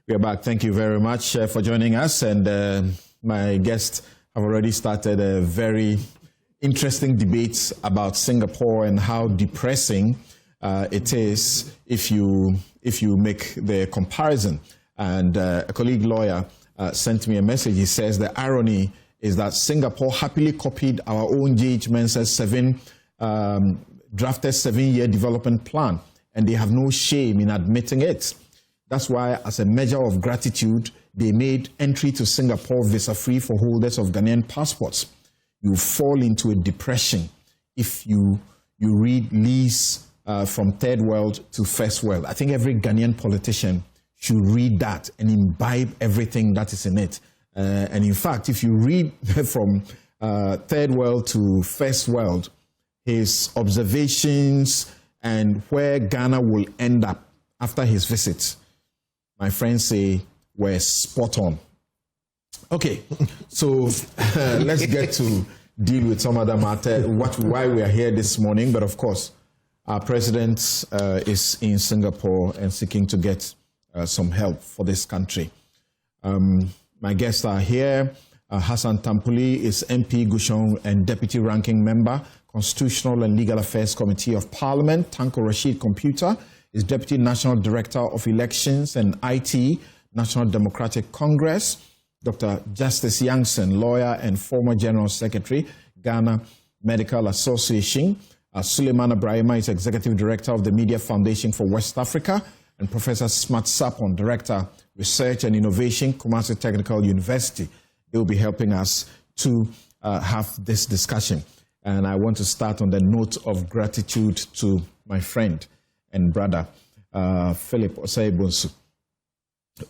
We are back. Thank you very much for joining us. And my guests have already started a very interesting debate about Singapore and how depressing it is if you make the comparison. And a colleague lawyer sent me a message. He says the irony is that Singapore happily copied our own J.H. Mensah's drafted 7-year development plan, and they have no shame in admitting it. That's why, as a measure of gratitude, they made entry to Singapore visa-free for holders of Ghanaian passports. You fall into a depression if you read Lee's From Third World to First World. I think every Ghanaian politician should read that and imbibe everything that is in it. And in fact, if you read from Third World to First World, his observations and where Ghana will end up after his visit, my friends say, were spot on. Okay, so let's get to deal with some other matter, why we are here this morning. But of course, our president is in Singapore and seeking to get some help for this country. My guests are here. Hassan Tampuli is MP Gushong and Deputy Ranking Member, Constitutional and Legal Affairs Committee of Parliament. Tanko Rashid Computer is Deputy National Director of Elections and IT, National Democratic Congress. Dr. Justice Yangson, lawyer and former General Secretary, Ghana Medical Association. Suleiman Ibrahima is Executive Director of the Media Foundation for West Africa. And Professor Smart Sapon, Director, Research and Innovation, Kumasi Technical University. They will be helping us to have this discussion. And I want to start on the note of gratitude to my friend and brother, Philip Osei-Bonsu,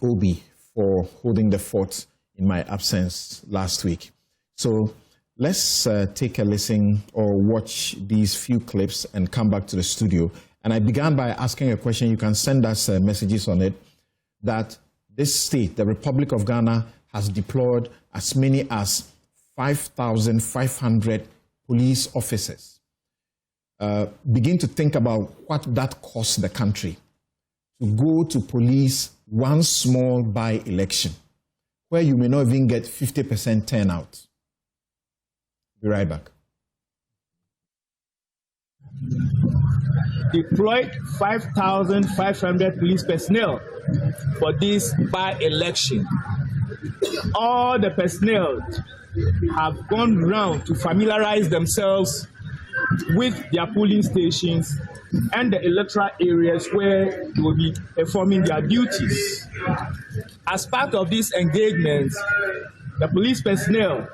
Obi, for holding the fort in my absence last week. So let's take a listen or watch these few clips and come back to the studio. And I began by asking a question. You can send us messages on it, that this state, the Republic of Ghana, has deployed as many as 5,500 police officers. Begin to think about what that costs the country to go to police one small by-election where you may not even get 50% turnout. Be right back. Deployed 5,500 police personnel for this by-election. All the personnel have gone round to familiarize themselves with their polling stations and the electoral areas where they will be performing their duties. As part of this engagement, the police personnel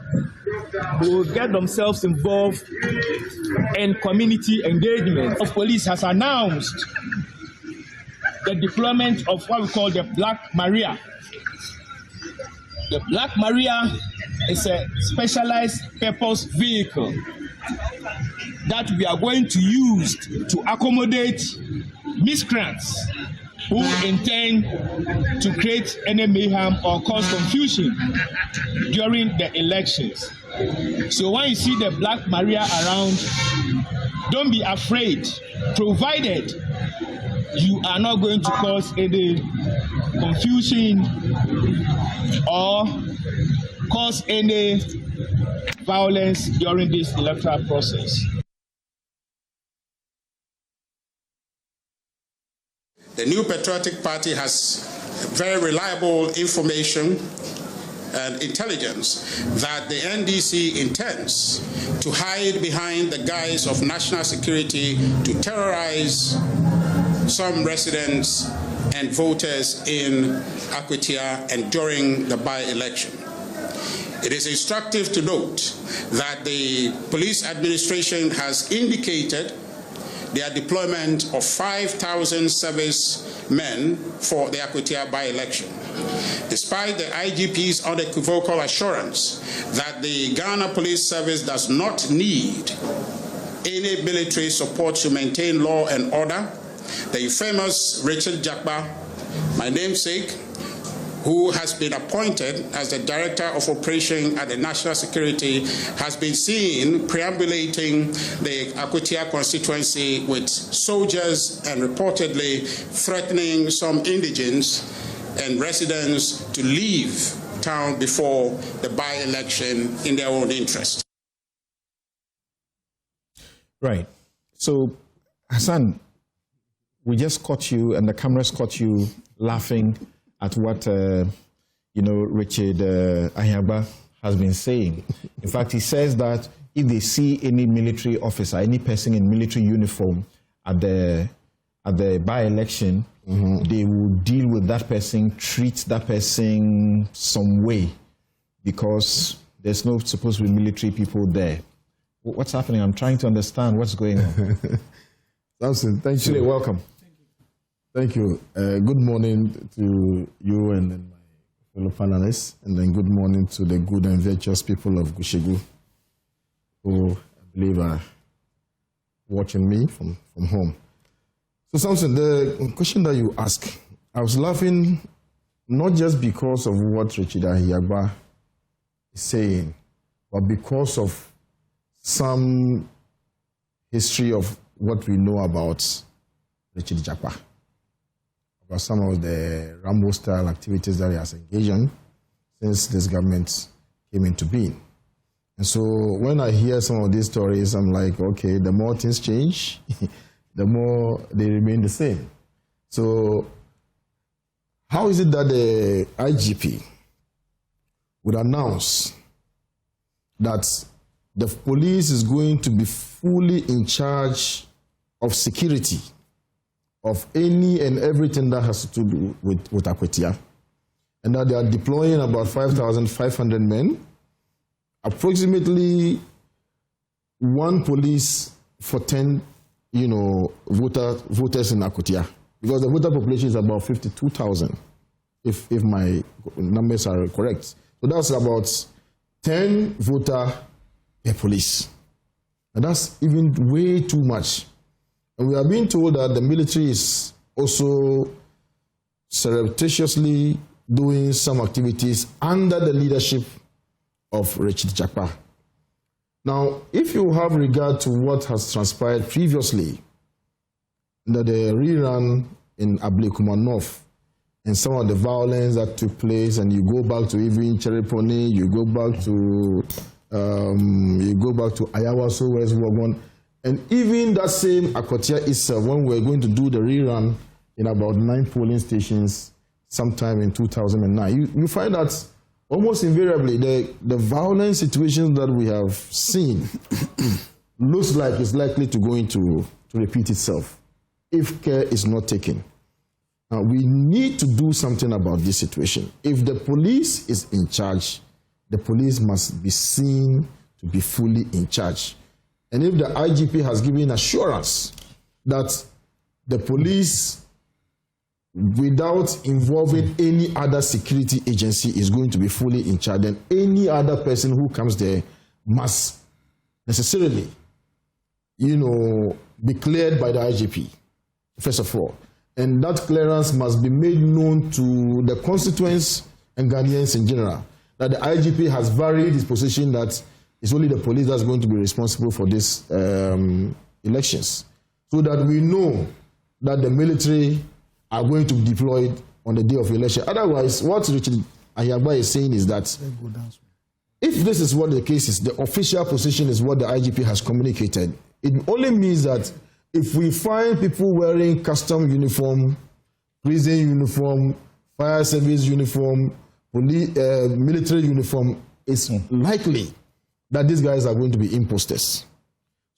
will get themselves involved in community engagement. The police has announced the deployment of what we call the Black Maria. The Black Maria is a specialized purpose vehicle that we are going to use to accommodate miscreants who intend to create any mayhem or cause confusion during the elections. So when you see the Black Maria around, don't be afraid, provided you are not going to cause any confusion or cause any violence during this electoral process. The New Patriotic Party has very reliable information and intelligence that the NDC intends to hide behind the guise of national security to terrorize some residents and voters in Akwatia and during the by-election. It is instructive to note that the police administration has indicated their deployment of 5,000 service men for the Akwatia by-election, despite the IGP's unequivocal assurance that the Ghana Police Service does not need any military support to maintain law and order. The famous Richard Jakba, my namesake, who has been appointed as the Director of Operation at the National Security, has been seen perambulating the Akwatia constituency with soldiers and reportedly threatening some indigents and residents to leave town before the by-election in their own interest. Right. So, Hassan, we just caught you, and the cameras caught you laughing at what Richard Ahiagba has been saying. In fact, he says that if they see any military officer, any person in military uniform at the by-election, they will deal with that person, treat that person some way, because there's no supposed to be military people there. What's happening? I'm trying to understand what's going on. Samson, thank you. Welcome. Thank you. Good morning to you and my fellow panelists, and then good morning to the good and virtuous people of Gushegu, who I believe are watching me from home. So, Samson, the question that you asked, I was laughing not just because of what Richard Ahiagba is saying, but because of some history of what we know about Richard Japa, about some of the Rambo-style activities that he has engaged in since this government came into being. And so when I hear some of these stories, I'm like, okay, the more things change, the more they remain the same. So how is it that the IGP would announce that the police is going to be fully in charge of security of any and everything that has to do with Akwatia, and that they are deploying about 5,500 men, approximately one police for 10 voters in Akwatia, because the voter population is about 52,000, if my numbers are correct. So that's about 10 voter per police. And that's even way too much. And we are being told that the military is also surreptitiously doing some activities under the leadership of Richard Japa. Now, if you have regard to what has transpired previously, the rerun in Ablekuma North, and some of the violence that took place, and you go back to even Chereponi, you go back to Ayawaso, where is Wagon, and even that same Akwatia itself, when we're going to do the rerun in about 9 polling stations sometime in 2009, you find that almost invariably the violent situations that we have seen looks like it's likely to going to repeat itself if care is not taken. Now, we need to do something about this situation. If the police is in charge, the police must be seen to be fully in charge. And if the IGP has given assurance that the police, without involving any other security agency, is going to be fully in charge, then any other person who comes there must necessarily, be cleared by the IGP, first of all. And that clearance must be made known to the constituents and Ghanaians in general, that the IGP has varied his position that it's only the police that's going to be responsible for these elections, so that we know that the military are going to be deployed on the day of election. Otherwise, what Richard Ahiagba is saying is that if this is what the case is, the official position is what the IGP has communicated, it only means that if we find people wearing custom uniform, prison uniform, fire service uniform, military uniform, it's likely that these guys are going to be imposters.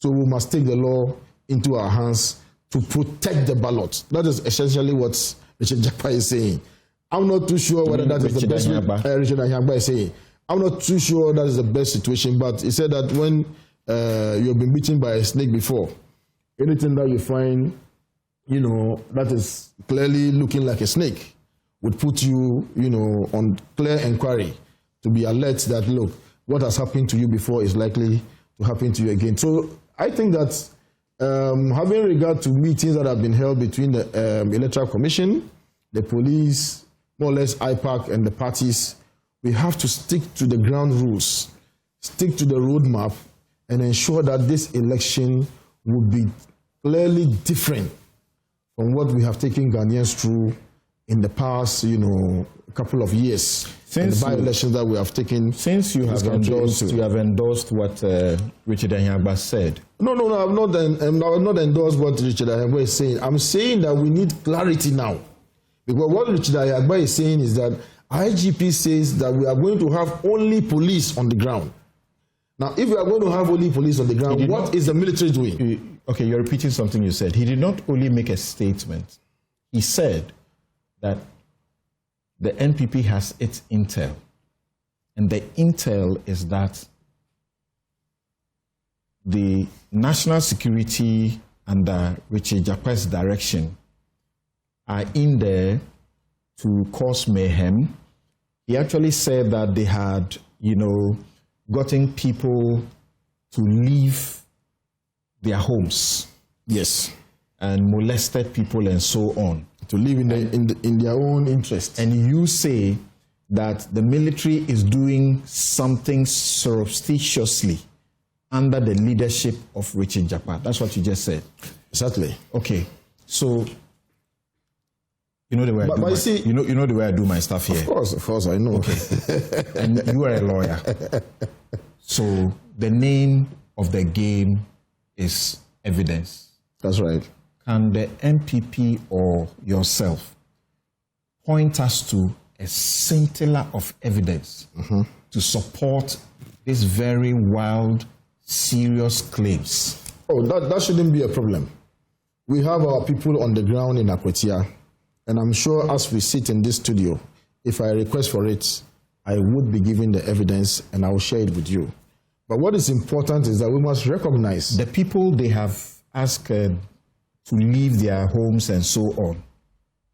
So we must take the law into our hands to protect the ballot. That is essentially what Richard Japa is saying. I'm not too sure whether that is the best. Richard Ahiagba is saying. I'm not too sure that is the best situation, but he said that when you've been bitten by a snake before, anything that you find, that is clearly looking like a snake would put you, on clear inquiry to be alert that, look, what has happened to you before is likely to happen to you again. So I think that having regard to meetings that have been held between the Electoral Commission, the police, more or less IPAC, and the parties, we have to stick to the ground rules, stick to the roadmap, and ensure that this election will be clearly different from what we have taken Ghanaians through in the past, couple of years. Since the by-elections that we have taken. Since you have endorsed what Richard Anyagba said. No, I've not endorsed what Richard Anyagba is saying. I'm saying that we need clarity now. Because what Richard Anyagba is saying is that IGP says that we are going to have only police on the ground. Now, if we are going to have only police on the ground, what is the military doing? Okay, you're repeating something you said. He did not only make a statement. He said that the NPP has its intel. And the intel is that the national security under Richard Japa's direction are in there to cause mayhem. He actually said that they had, gotten people to leave their homes. Yes. And molested people and so on. To live in their own interest. And you say that the military is doing something surreptitiously under the leadership of Richard Japa. That's what you just said. Exactly. Okay. So you know the way you know the way I do my stuff here. Of course, I know. Okay. And you are a lawyer. So the name of the game is evidence. That's right. Can the NPP or yourself point us to a scintilla of evidence to support these very wild, serious claims? Oh, that shouldn't be a problem. We have our people on the ground in Akwatia, and I'm sure as we sit in this studio, if I request for it, I would be giving the evidence and I will share it with you. But what is important is that we must recognize the people they have asked to leave their homes and so on.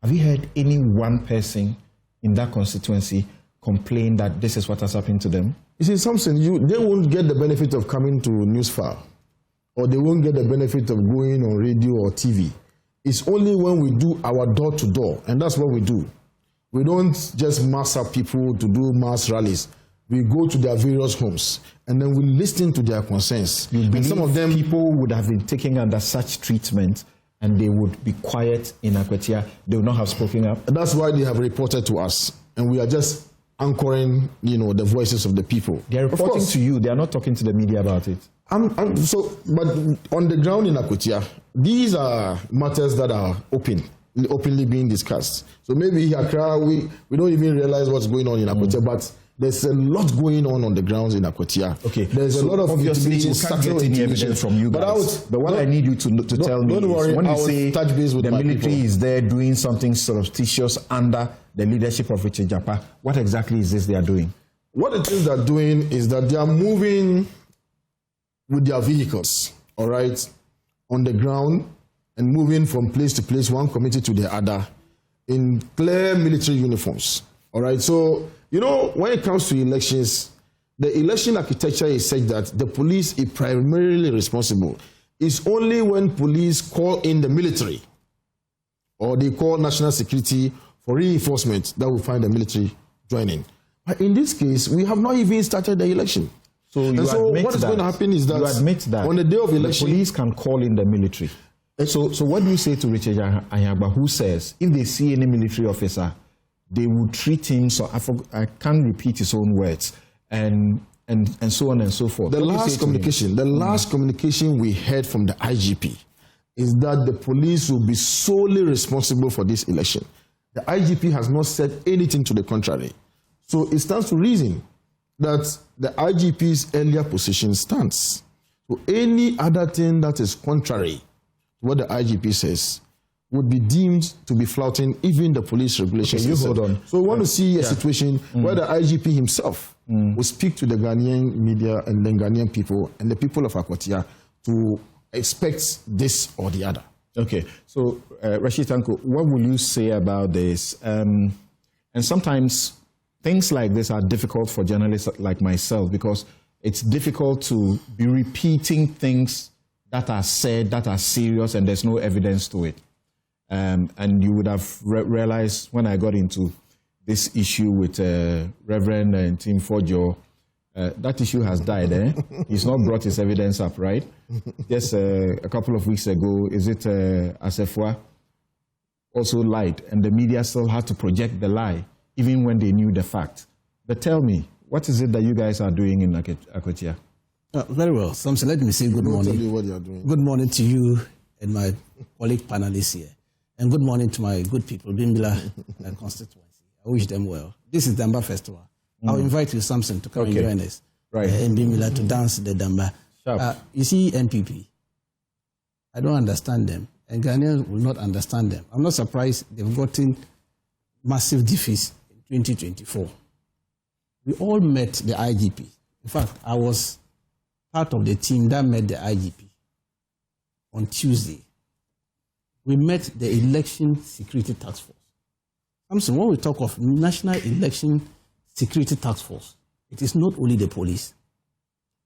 Have you heard any one person in that constituency complain that this is what has happened to them? You see, Samson, they won't get the benefit of coming to Newsfile, or they won't get the benefit of going on radio or TV. It's only when we do our door-to-door, and that's what we do. We don't just mass up people to do mass rallies. We go to their various homes, and then we listen to their concerns. And some of them, people would have been taken under such treatment, and they would be quiet in Akwatia. They would not have spoken up. And that's why they have reported to us, and we are just anchoring, the voices of the people. They are reporting to you. They are not talking to the media about it. But on the ground in Akwatia, these are matters that are openly being discussed. So maybe Accra, we don't even realize what's going on in Akwatia, but there's a lot going on the grounds in Akwatia. Okay, there's a lot of obviously you can't get any evidence from you guys. But what I need you to tell me is when you say the military is there doing something surreptitious under the leadership of Richard Japa, what exactly is this they are doing? What it is they're doing is that they are moving with their vehicles, all right, on the ground and moving from place to place, one committee to the other, in clear military uniforms, all right? So, when it comes to elections, the election architecture is such that the police is primarily responsible. It's only when police call in the military or they call national security for reinforcement that we find the military joining. But in this case, we have not even started the election. So what is going to happen is that you admit that on the day of election, the police can call in the military. So what do you say to Richard Anyagba, who says if they see any military officer, they will treat him, so I can't repeat his own words, and so on and so forth. The last communication we heard from the IGP is that the police will be solely responsible for this election. The IGP has not said anything to the contrary. So it stands to reason that the IGP's earlier position stands. So any other thing that is contrary to what the IGP says would be deemed to be flouting even the police regulations. Okay, you hold on. So we want to see a situation where the IGP himself will speak to the Ghanaian media and the Ghanaian people and the people of Akwatia to expect this or the other. Okay, so Rashid Tanko, what will you say about this? And sometimes things like this are difficult for journalists like myself because it's difficult to be repeating things that are said, that are serious, and there's no evidence to it. And you would have realized when I got into this issue with Reverend Tim Fojo, that issue has died. He's not brought his evidence up, right? Just a couple of weeks ago, is it Asefwa also lied, and the media still had to project the lie, even when they knew the fact. But tell me, what is it that you guys are doing in Akwatia? Very well. Samson, let me say good morning. Tell you what you are doing. Good morning to you and my colleague panelists here. And good morning to my good people, Bimbila and constituency. I wish them well. This is Damba Festival. I'll invite you, Samson, to come and join us in Bimbila to dance the Damba. You see, NPP, I don't understand them, and Ghanaians will not understand them. I'm not surprised they've gotten massive defeats in 2024. We all met the IGP. In fact, I was part of the team that met the IGP on Tuesday. We met the Election Security Task Force. Samson, when we talk of National Election Security Task Force, it is not only the police.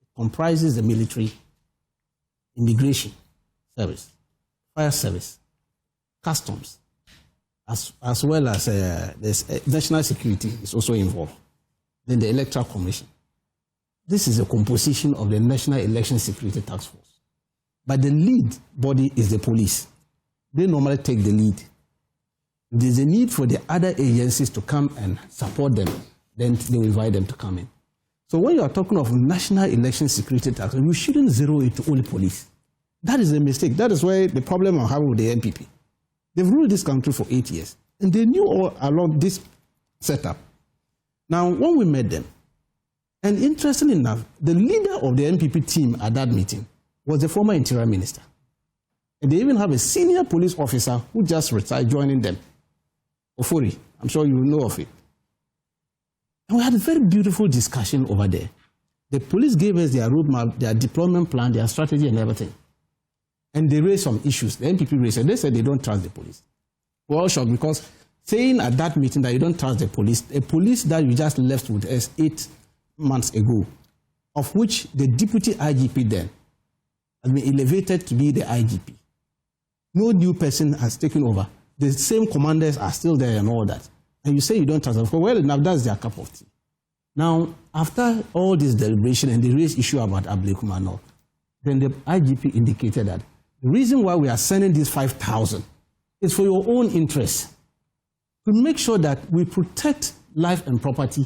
It comprises the military, immigration service, fire service, customs, as well as national security is also involved. Then the Electoral Commission. This is a composition of the National Election Security Task Force. But the lead body is the police. They normally take the lead. If there's a need for the other agencies to come and support them, then they will invite them to come in. So when you are talking of National Election Security Task Force, you shouldn't zero it to only police. That is a mistake. That is why the problem I'm having with the NPP. They've ruled this country for 8 years, and they knew all along this setup. Now, when we met them, and interestingly enough, the leader of the NPP team at that meeting was the former Interior Minister. And they even have a senior police officer who just retired joining them, Ofori. I'm sure you know of it. And we had a very beautiful discussion over there. The police gave us their roadmap, their deployment plan, their strategy and everything. And they raised some issues. The NPP raised, and they said they don't trust the police. We're all shocked because saying at that meeting that you don't trust the police, a police that you just left with us 8 months ago, of which the deputy IGP then has been elevated to be the IGP. No new person has taken over. The same commanders are still there and all that. And you say you don't trust them. Well, now that's their cup of tea. Now, after all this deliberation and the raised issue about Ablekumanov, then the IGP indicated that the reason why we are sending these 5,000 is for your own interest, to make sure that we protect life and property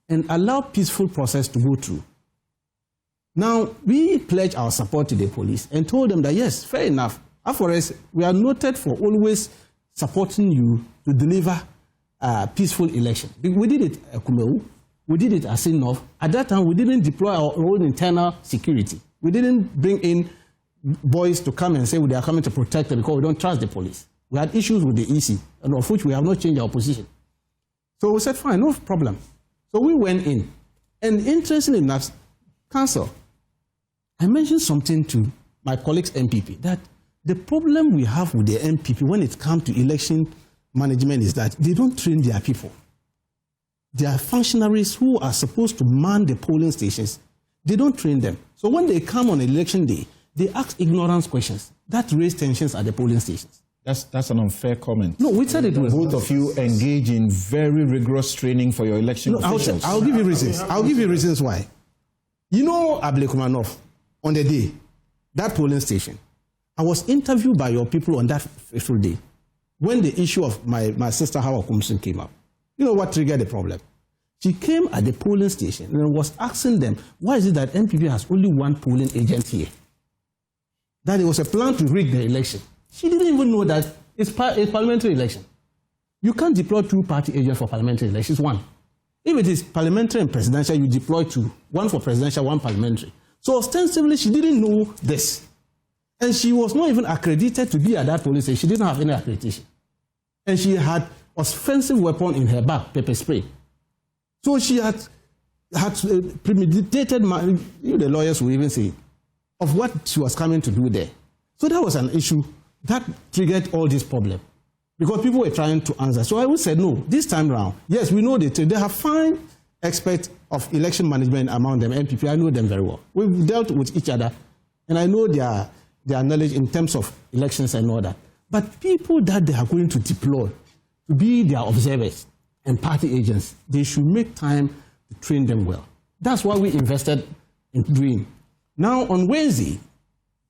and allow peaceful process to go through. Now, we pledge our support to the police and told them that, yes, fair enough. For us, we are noted for always supporting you to deliver a peaceful election. We did it at Kumeu. We did it at Sinov. At that time, we didn't deploy our own internal security. We didn't bring in boys to come and say they are coming to protect them because we don't trust the police. We had issues with the EC, and of which we have not changed our position. So we said, fine, no problem. So we went in. And interestingly enough, Council, I mentioned something to my colleagues MPP, that the problem we have with the MPP when it comes to election management is that they don't train their people. There are functionaries who are supposed to man the polling stations. They don't train them. So when they come on election day, they ask ignorance questions. That raise tensions at the polling stations. That's an unfair comment. No, we said it was. Both of you engage in very rigorous training for your election officials. I'll give you reasons. I'll give you reasons why. You know Ablekumanov, on the day, that polling station, I was interviewed by your people on that fateful day when the issue of my sister Hawa Kumsun came up. You know what triggered the problem? She came at the polling station and was asking them, why is it that NPP has only one polling agent here? That it was a plan to rig the election. She didn't even know that it's a parliamentary election. You can't deploy 2 party agents for parliamentary elections, one. If it is parliamentary and presidential, you deploy 2, one for presidential, one parliamentary. So ostensibly, she didn't know this. And she was not even accredited to be at that polling station. She didn't have any accreditation. And she had offensive weapon in her bag, pepper spray. So she had premeditated, the lawyers will even say, of what she was coming to do there. So that was an issue that triggered all this problem. Because people were trying to answer. So I would say, no, this time around, yes, we know they have fine experts of election management among them, MPP. I know them very well. We've dealt with each other, and I know their knowledge in terms of elections and all that. But people that they are going to deploy to be their observers and party agents, they should make time to train them well. That's what we invested in doing. Now, on Wednesday,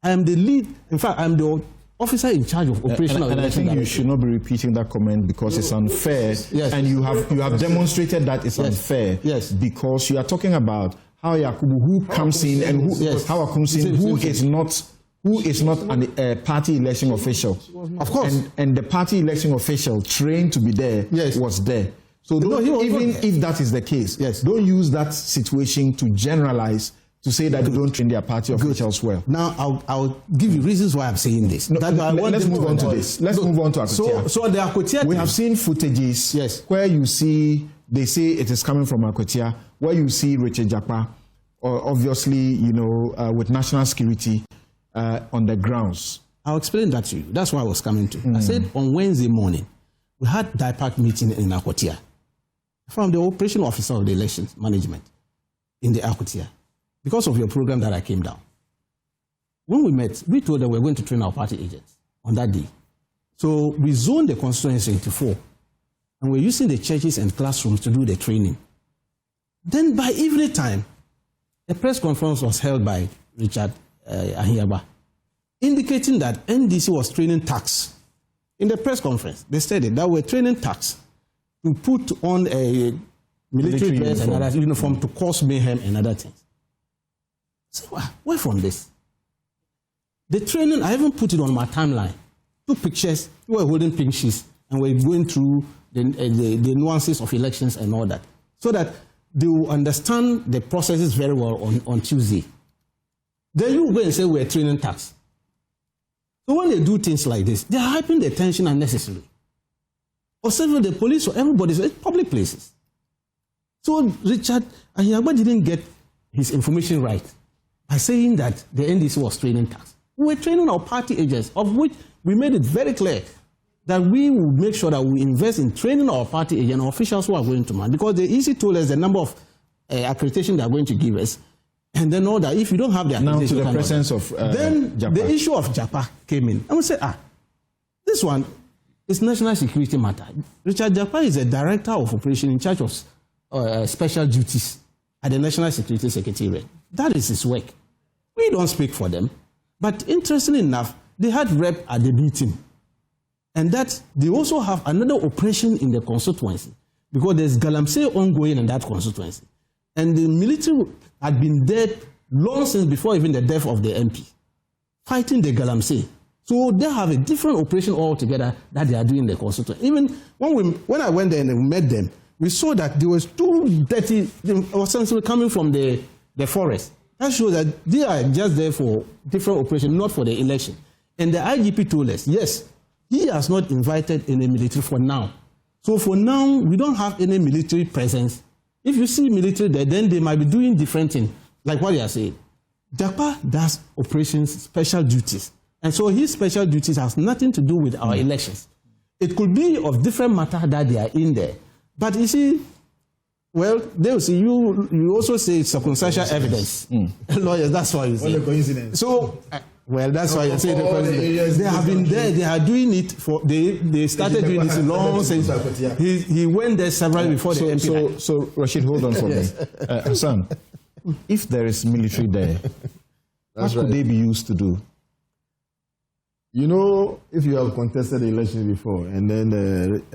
I am the lead. In fact, I'm the officer in charge of operational and I think you should not be repeating that comment because it's unfair. Yes. And you have demonstrated that it's unfair. Yes. Because you are talking about how Yakubu, who comes in and who is not a party election official. Of course. And the party election official trained to be there was there. So even if that is the case, don't use that situation to generalize to say that they don't train their party officials well. Now, I'll give you reasons why I'm saying this. Let's move on to this. Let's move on to Akwatia. So the Akwatia... We have seen footages where you see, they say it is coming from Akwatia, where you see Richard Japa, obviously, with national security on the grounds. I'll explain that to you. That's why I was coming to. I said on Wednesday morning, we had DIPAC meeting in Akwatia from the operation officer of the elections management in the Akwatia. Because of your program that I came down. When we met, we told them we were going to train our party agents on that day. So we zoned the constituency into 4. And we're using the churches and classrooms to do the training. Then by evening time, a press conference was held by Richard Ahiaba, indicating that NDC was training tax. In the press conference, they stated that we're training tax to put on a military dress and other uniform to cause mayhem and other things. So, where from this? The training, I even put it on my timeline. 2 pictures, we were holding pink sheets, and we're going through the nuances of elections and all that, so that they will understand the processes very well on Tuesday. Then you go and say we're training tax. So when they do things like this, they're hyping the tension unnecessarily. Or certainly the police or everybody, it's public places. So Richard Ahiaba didn't get his information right by saying that the NDC was training tax. We were training our party agents, of which we made it very clear that we will make sure that we invest in training our party agents, our officials who are going to man, because they easily told us the number of accreditation they are going to give us, and then know that if you don't have the accreditation, now to the presence of then Japa. The issue of Japa came in, and we said, this one is national security matter. Richard Japa is a director of operation in charge of special duties at the National Security Secretariat. That is his work. We don't speak for them. But interestingly enough, they had rep at the meeting. And that they also have another operation in the constituency because there's Galamsey ongoing in that constituency. And the military had been there long since before even the death of the MP, fighting the Galamsey. So they have a different operation altogether that they are doing in the constituency. Even when I went there and we met them, we saw that there was 2 dirty, essentially coming from the forest. That shows that they are just there for different operations, not for the election. And the IGP told us, yes, he has not invited any military for now. So for now, we don't have any military presence. If you see military there, then they might be doing different things, like what they are saying. Japa does operations, special duties. And so his special duties has nothing to do with our elections. It could be of different matter that they are in there. But you see, well, they will see, you also say circumstantial evidence. Lawyers, that's why you say. What a coincidence. So, well, that's why you say the coincidence. They have been there, they are doing it for, they started doing this long since. He went there several before the MP. So, Rashid, hold on for me. Hassan, if there is military there, what could they be used to do? If you have contested the election before, and then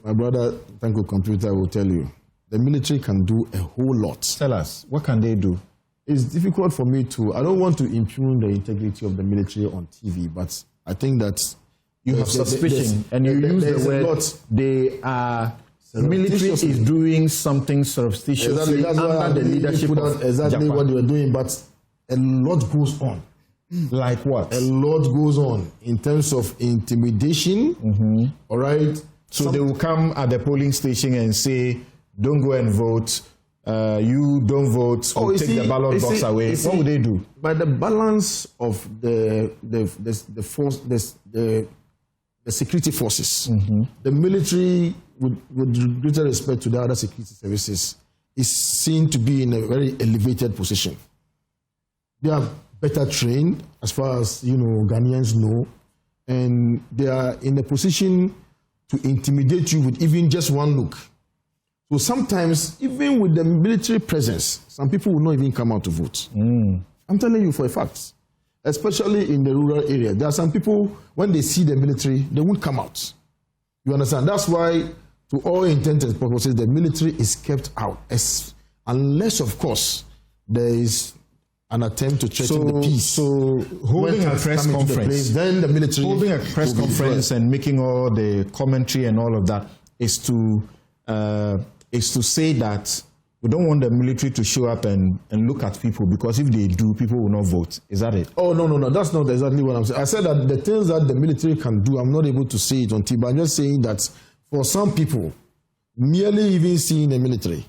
my brother, Tanko Computer, will tell you, the military can do a whole lot. Tell us, what can they do? It's difficult for me I don't want to impugn the integrity of the military on TV, but I think that you have suspicion, and you use the word they are. Military is doing something surreptitiously under the leadership of exactly Japan. what they were doing, but a lot goes on. Like what? A lot goes on in terms of intimidation. All right. So they will come at the polling station and say, "Don't go and vote. You don't vote. We'll take the ballot box away." What would they do? By the balance of the force, the security forces, the military, with greater respect to the other security services, is seen to be in a very elevated position. They are better trained, as far as Ghanaians know, and they are in a position to intimidate you with even just one look. So sometimes, even with the military presence, some people will not even come out to vote. I'm telling you for a fact. especially in the rural area. There are some people, when they see the military, they won't come out. You understand? That's why, to all intents and purposes, the military is kept out, unless, of course, there is an attempt to threaten the peace. So holding a press conference, then the military holding a press conference and making all the commentary and all of that is to say that we don't want the military to show up and look at people, because if they do, people will not vote. Is that it? Oh, no. That's not exactly what I'm saying. I said that the things that the military can do, I'm not able to say it on TV, but I'm just saying that for some people, merely even seeing the military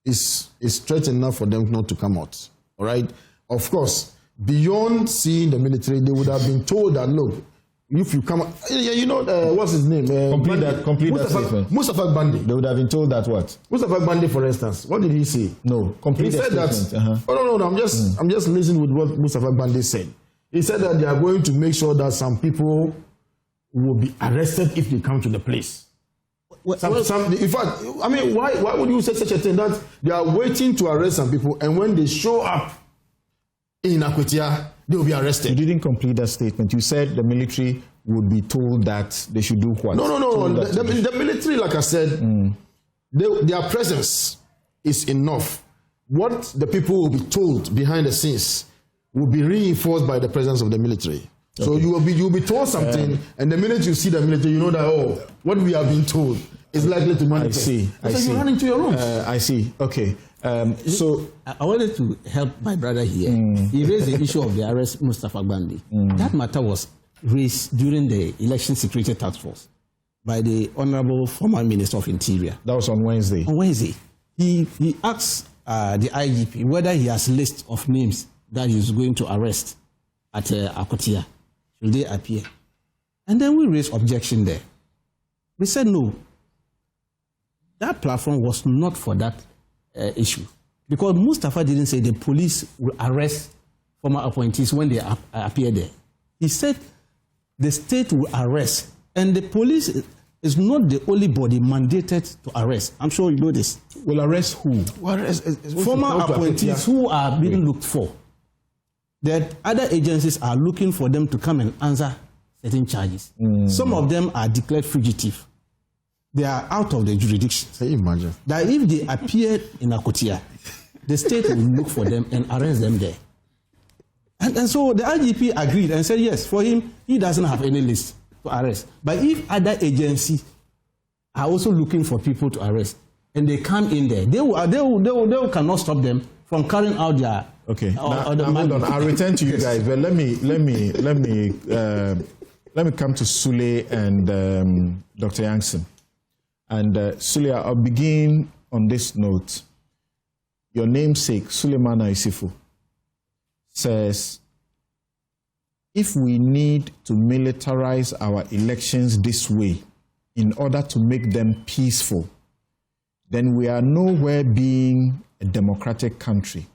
is threat enough for them not to come out. All right? Of course, beyond seeing the military, they would have been told that, look, if you come, you know, what's his name? Complete that statement. Mustafa Bandi. They would have been told that what? Mustafa Bandi, for instance, what did he say? No, complete he said statement. That. Oh no, I'm just listening with what Mustafa Bandi said. He said that they are going to make sure that some people will be arrested if they come to the place. In fact, I mean, why would you say such a thing, that they are waiting to arrest some people, and when they show up in Akwatia, they will be arrested? You didn't complete that statement. You said the military would be told that they should do what? No. The military, like I said, their presence is enough. What the people will be told behind the scenes will be reinforced by the presence of the military. Okay. So you'll be told something, and the minute you see the military, you know that, oh, what we have been told is likely to manifest. I see. You run into your rooms. I see. Okay. So I wanted to help my brother here. He raised the issue of the arrest Mustafa Bandi. That matter was raised during the Election Security Task Force by the Honorable former Minister of Interior. That was on Wednesday. On Wednesday. He asked the IGP whether he has a list of names that he's going to arrest at Akwatia. Should they appear? And then we raised objection there. We said no. That platform was not for that issue. Because Mustafa didn't say the police will arrest former appointees when they appear there. He said the state will arrest. And the police is not the only body mandated to arrest. I'm sure you know this. Will arrest who? Former appointees who are being looked for. That other agencies are looking for them to come and answer certain charges. Some of them are declared fugitive. They are out of the jurisdiction. Can you imagine? That if they appear in Akwatia, the state will look for them and arrest them there. And so the IGP agreed and said, yes, for him, he doesn't have any list to arrest. But if other agencies are also looking for people to arrest, and they come in there, they cannot stop them from carrying out their... Okay. Now, hold on. I'll return to you guys, but let me come to Sule and Dr. Yankson. And Sule, I'll begin on this note. Your namesake, Sulemana Isifu, says, if we need to militarize our elections this way in order to make them peaceful, then we are nowhere being a democratic country.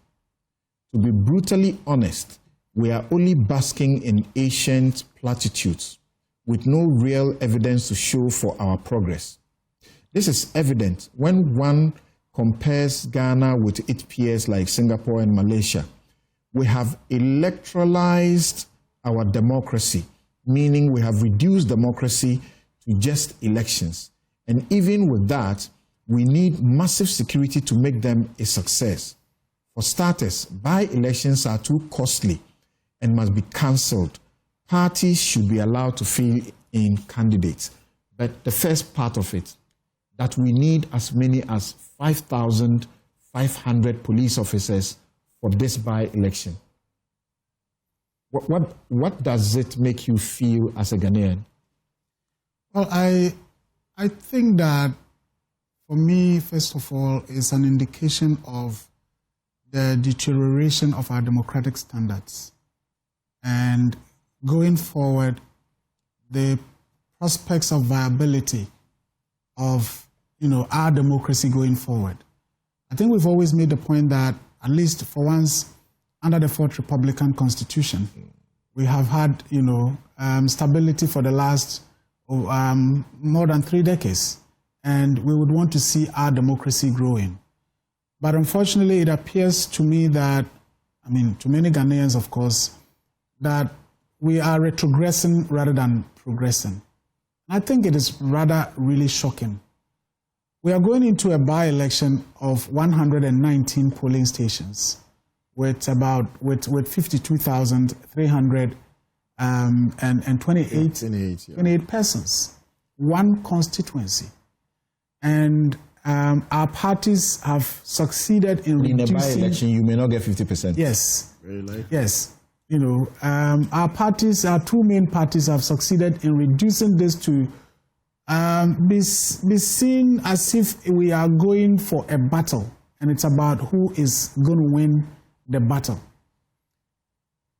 To be brutally honest, we are only basking in ancient platitudes with no real evidence to show for our progress. This is evident when one compares Ghana with its peers like Singapore and Malaysia. We have electoralized our democracy, meaning we have reduced democracy to just elections. And even with that, we need massive security to make them a success. For starters, by-elections are too costly and must be cancelled. Parties should be allowed to fill in candidates. But the first part of it, that we need as many as 5,500 police officers for this by-election. What does it make you feel as a Ghanaian? Well, I think that for me, first of all, it's an indication of the deterioration of our democratic standards. And going forward, the prospects of viability of our democracy going forward. I think we've always made the point that, at least for once, under the Fourth Republican Constitution, we have had stability for the last more than 3 decades. And we would want to see our democracy growing. But unfortunately, it appears to me that, to many Ghanaians, of course, that we are retrogressing rather than progressing. I think it is rather really shocking. We are going into a by-election of 119 polling stations with 52,328 persons, one constituency. And our parties have succeeded in reducing... In a by-election, you may not get 50%. Yes. Very likely. Yes. You know, our two main parties have succeeded in reducing this to be seen as if we are going for a battle, and it's about who is going to win the battle.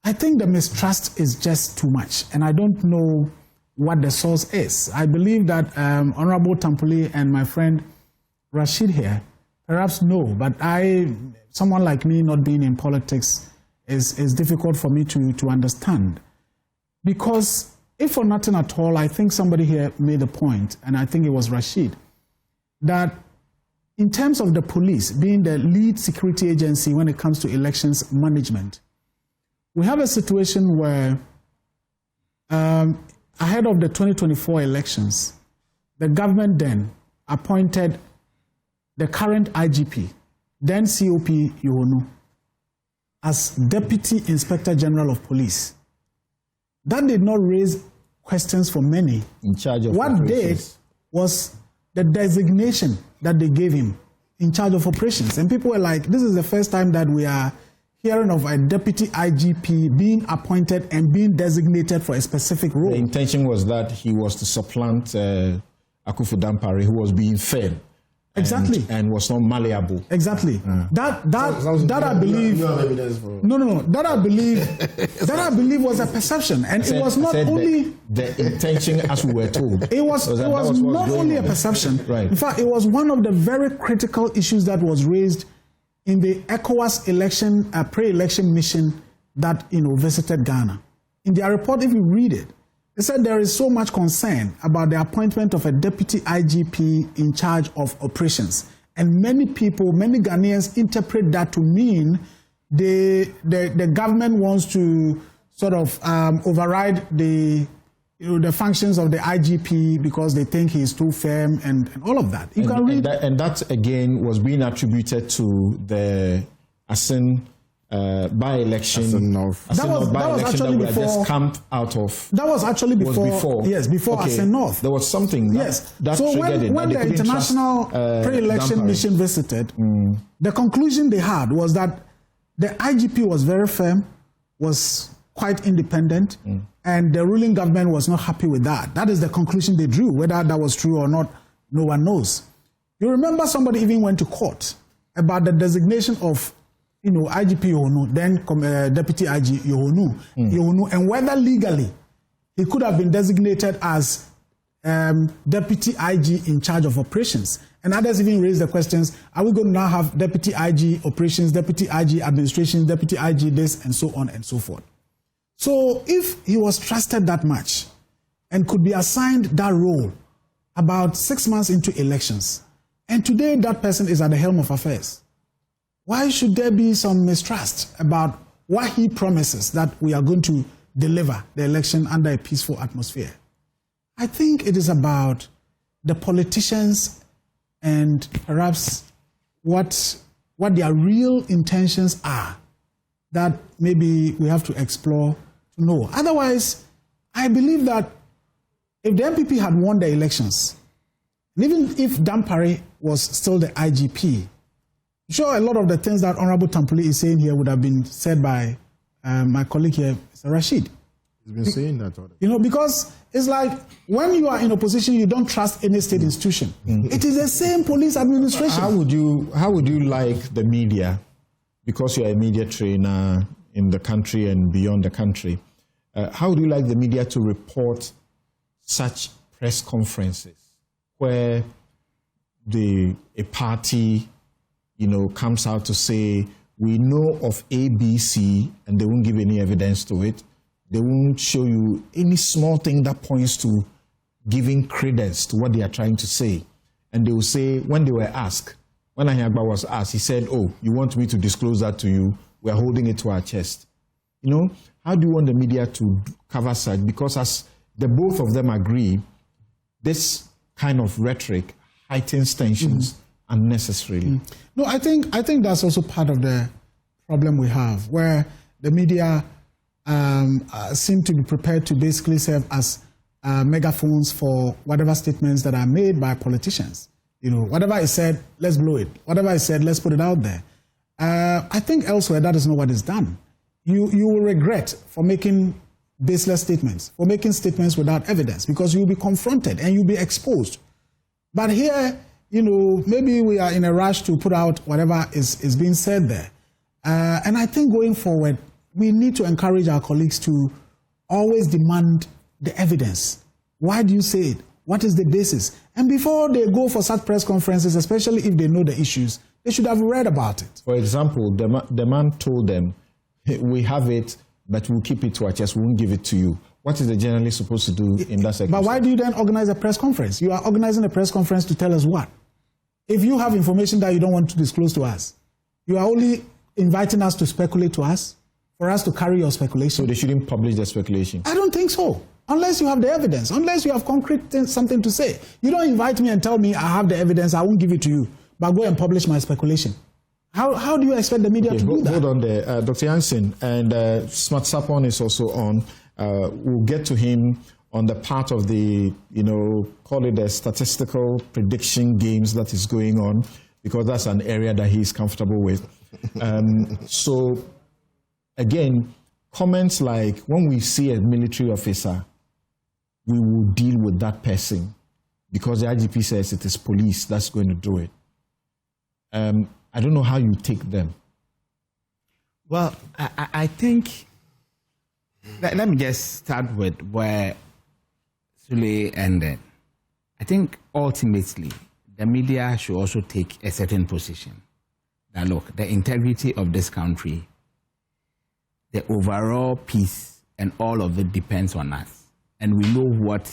I think the mistrust is just too much, and I don't know what the source is. I believe that Honorable Tampoli and my friend Rashid here perhaps know, but someone like me not being in politics is difficult for me to understand. Because if for nothing at all, I think somebody here made a point, and I think it was Rashid, that in terms of the police being the lead security agency when it comes to elections management, we have a situation where ahead of the 2024 elections, the government then appointed the current IGP, then COP Yohonu, as Deputy Inspector General of Police. That did not raise questions for many. In charge of what operations. did was the designation that they gave him in charge of operations. And people were like, this is the first time that we are hearing of a deputy IGP being appointed and being designated for a specific role. The intention was that he was to supplant Akufo Dampare, who was being firm. Exactly. And was not malleable. Exactly. That I believe. That I believe was a perception, and it was not only the intention as we were told. It was not only a perception. Right. In fact, it was one of the very critical issues that was raised in the ECOWAS election pre-election mission that visited Ghana. In their report, if you read it, they said there is so much concern about the appointment of a deputy IGP in charge of operations. And many people, many Ghanaians interpret that to mean the government wants to sort of override the functions of the IGP because they think he's too firm and all of that. You can read. And that again was being attributed to the Asin by-election. That was actually before. Just camped out of. That was actually before. Yes, before Asin North. There was something that triggered it. When the international pre-election mission visited, the conclusion they had was that the IGP was very firm, was quite independent, and the ruling government was not happy with that. That is the conclusion they drew. Whether that was true or not, no one knows. You remember somebody even went to court about the designation of IGP Yohonu, then Deputy IG Yohonu, and whether legally he could have been designated as Deputy IG in charge of operations. And others even raised the questions, are we going to now have Deputy IG operations, Deputy IG administration, Deputy IG this, and so on and so forth. So if he was trusted that much and could be assigned that role about 6 months into elections, and today that person is at the helm of affairs, why should there be some mistrust about what he promises that we are going to deliver the election under a peaceful atmosphere? I think it is about the politicians and perhaps what their real intentions are that maybe we have to explore to know. Otherwise, I believe that if the MPP had won the elections, and even if Dampare was still the IGP, sure, a lot of the things that Honorable Tampoli is saying here would have been said by my colleague here, Mr. Rashid. He's been saying that already. Because it's like when you are in opposition, you don't trust any state institution. It is the same police administration. How would you like the media, because you are a media trainer in the country and beyond the country, how would you like the media to report such press conferences where a party comes out to say, we know of ABC, and they won't give any evidence to it. They won't show you any small thing that points to giving credence to what they are trying to say. And they will say, when they were asked, when Ahiagba was asked, he said, oh, you want me to disclose that to you? We are holding it to our chest. How do you want the media to cover such? Because as the both of them agree, this kind of rhetoric heightens tensions unnecessarily. No, I think that's also part of the problem we have, where the media seem to be prepared to basically serve as megaphones for whatever statements that are made by politicians. Whatever is said, let's blow it. Whatever is said, let's put it out there. I think elsewhere that is not what is done. You will regret for making baseless statements, for making statements without evidence, because you'll be confronted and you'll be exposed. But here, maybe we are in a rush to put out whatever is being said there. And I think going forward, we need to encourage our colleagues to always demand the evidence. Why do you say it? What is the basis? And before they go for such press conferences, especially if they know the issues, they should have read about it. For example, the man told them, we have it, but we'll keep it to our chest, we won't give it to you. What is the journalist supposed to do in that circumstance? But why do you then organize a press conference? You are organizing a press conference to tell us what? If you have information that you don't want to disclose to us, you are only inviting us to speculate to us, for us to carry your speculation. So they shouldn't publish their speculation? I don't think so. Unless you have the evidence, unless you have concrete something to say. You don't invite me and tell me I have the evidence, I won't give it to you, but go and publish my speculation. How do you expect the media to do that? Hold on there. Dr. Jansen and Smart Sapon is also on. We'll get to him on the part of the, call it the statistical prediction games that is going on, because that's an area that he's comfortable with. So, again, comments like, when we see a military officer, we will deal with that person, because the IGP says it is police that's going to do it. I don't know how you take them. Well, I think, let me just start with where Sule ended. I think ultimately the media should also take a certain position. That look, the integrity of this country, the overall peace and all of it depends on us. And we know what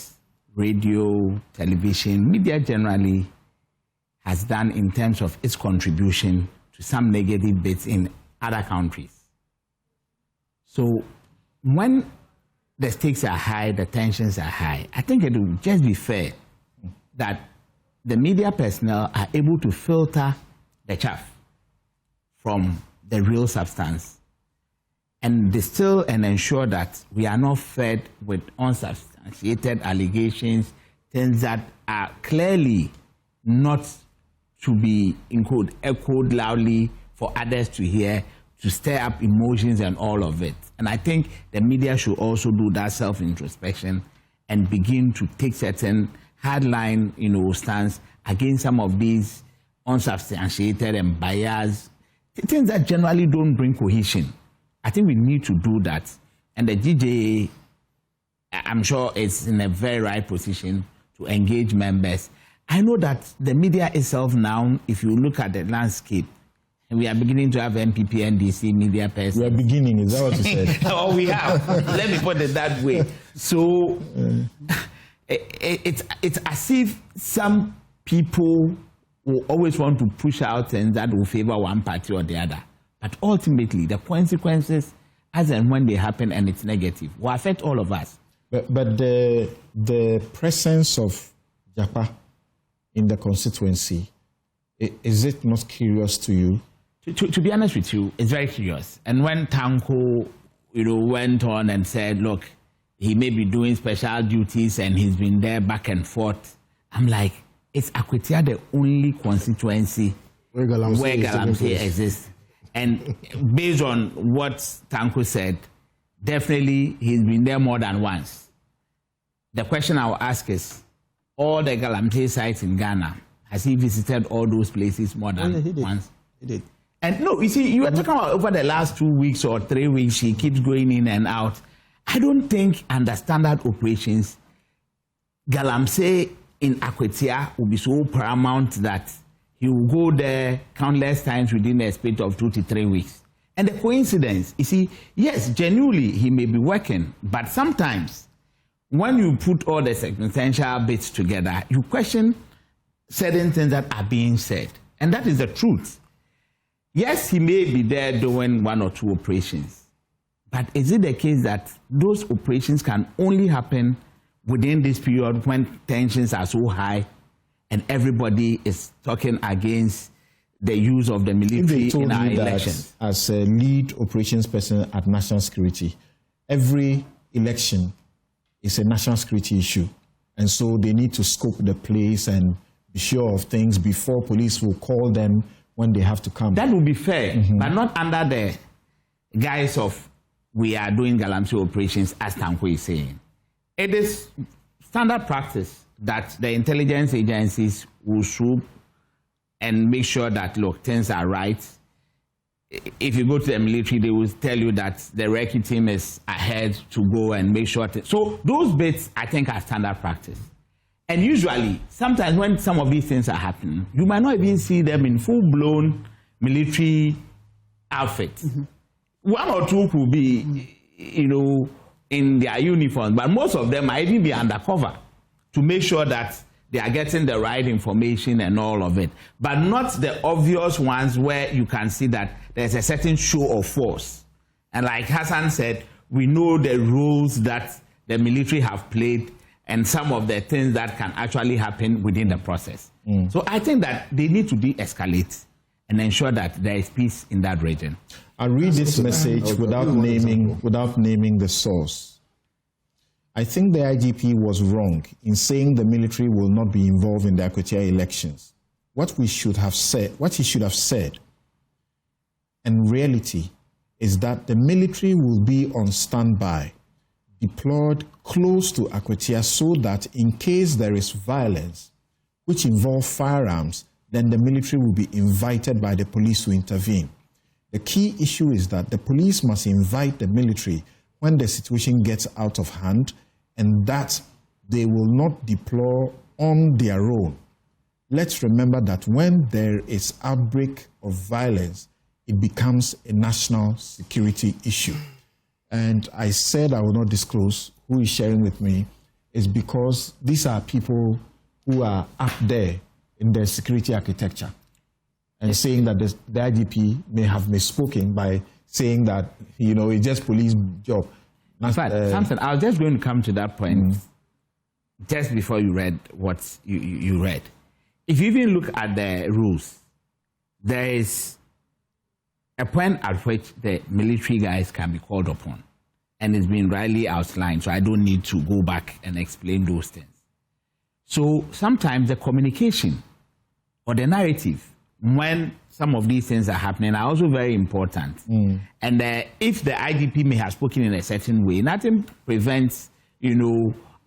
radio, television, media generally has done in terms of its contribution to some negative bits in other countries. So when the stakes are high, the tensions are high, I think it would just be fair that the media personnel are able to filter the chaff from the real substance and distill and ensure that we are not fed with unsubstantiated allegations, things that are clearly not to be, in quote, echoed loudly for others to hear, to stir up emotions and all of it. And I think the media should also do that self-introspection and begin to take certain hardline, stance against some of these unsubstantiated and biased things that generally don't bring cohesion. I think we need to do that. And the GJA, I'm sure, is in a very right position to engage members. I know that the media itself now, if you look at the landscape, we are beginning to have MPP, NDC, media persons. We are beginning, is that what you said? Oh, we have. Let me put it that way. So it's as if some people will always want to push out things that will favor one party or the other. But ultimately, the consequences, as and when they happen and it's negative, will affect all of us. But the presence of Japa in the constituency, is it not curious to you? To be honest with you, it's very curious. And when Tanko, went on and said, look, he may be doing special duties and he's been there back and forth, I'm like, is Akwatia the only constituency where Galamsey exists? And based on what Tanko said, definitely he's been there more than once. The question I will ask is, all the Galamsey sites in Ghana, has he visited all those places more than once? He did. And no, you see, you were talking about over the last 2 weeks or 3 weeks, he keeps going in and out. I don't think under standard operations, Galamsey in Akwatia will be so paramount that he will go there countless times within a space of 2 to 3 weeks. And the coincidence, you see, yes, genuinely he may be working, but sometimes when you put all the circumstantial bits together, you question certain things that are being said. And that is the truth. Yes, he may be there doing 1 or 2 operations, But is it the case that those operations can only happen within this period when tensions are so high and everybody is talking against the use of the military in our elections? As a lead operations person at national security, every election is a national security issue. And so they need to scope the place and be sure of things before police will call them when they have to come. That would be fair, but not under the guise of we are doing galamsey operations, as Tanko is saying. It is standard practice that the intelligence agencies will swoop and make sure that, look, things are right. If you go to the military, they will tell you that the recce team is ahead to go and make sure. So those bits, I think, are standard practice. And usually, sometimes when some of these things are happening, you might not even see them in full-blown military outfits. One or two could be, in their uniforms, but most of them might even be undercover to make sure that they are getting the right information and all of it. But not the obvious ones where you can see that there's a certain show of force. And like Hassan said, we know the roles that the military have played and some of the things that can actually happen within the process. So I think that they need to de-escalate and ensure that there is peace in that region. I'll read this message without naming the source. I think the IGP was wrong in saying the military will not be involved in the Akwatia elections. What he should have said, in reality, is that the military will be on standby, deployed close to Akwatia so that in case there is violence, which involves firearms, then the military will be invited by the police to intervene. The key issue is that the police must invite the military when the situation gets out of hand and that they will not deploy on their own. Let's remember that when there is outbreak of violence, it becomes a national security issue. And I said I will not disclose who is sharing with me is because these are people who are up there in the security architecture and saying that the IGP may have misspoken by saying that, it's just police job. In fact, Samson, I was just going to come to that point just before you read what you read. If you even look at the rules, there is a point at which the military guys can be called upon. And it's been rightly outlined, so I don't need to go back and explain those things. So sometimes the communication or the narrative when some of these things are happening are also very important. And if the IGP may have spoken in a certain way, nothing prevents,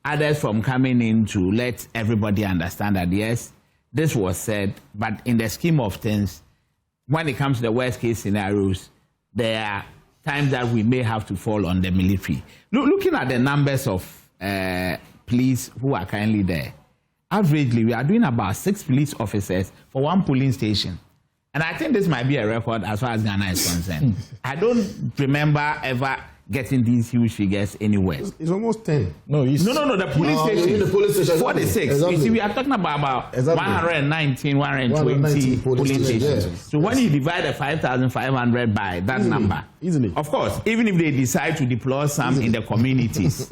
others from coming in to let everybody understand that, yes, this was said, but in the scheme of things, when it comes to the worst case scenarios, there are times that we may have to fall on the military. Looking at the numbers of police who are currently there, averagely, we are doing about 6 police officers for one polling station. And I think this might be a record as far as Ghana is concerned. I don't remember ever getting these huge figures anywhere. It's almost 10. No, the police station. The police station. 46. Exactly. You see, we are talking about 119, 120 police stations. Yes. So when you divide the 5,500 by that number, easily. Of course, even if they decide to deploy some in the communities,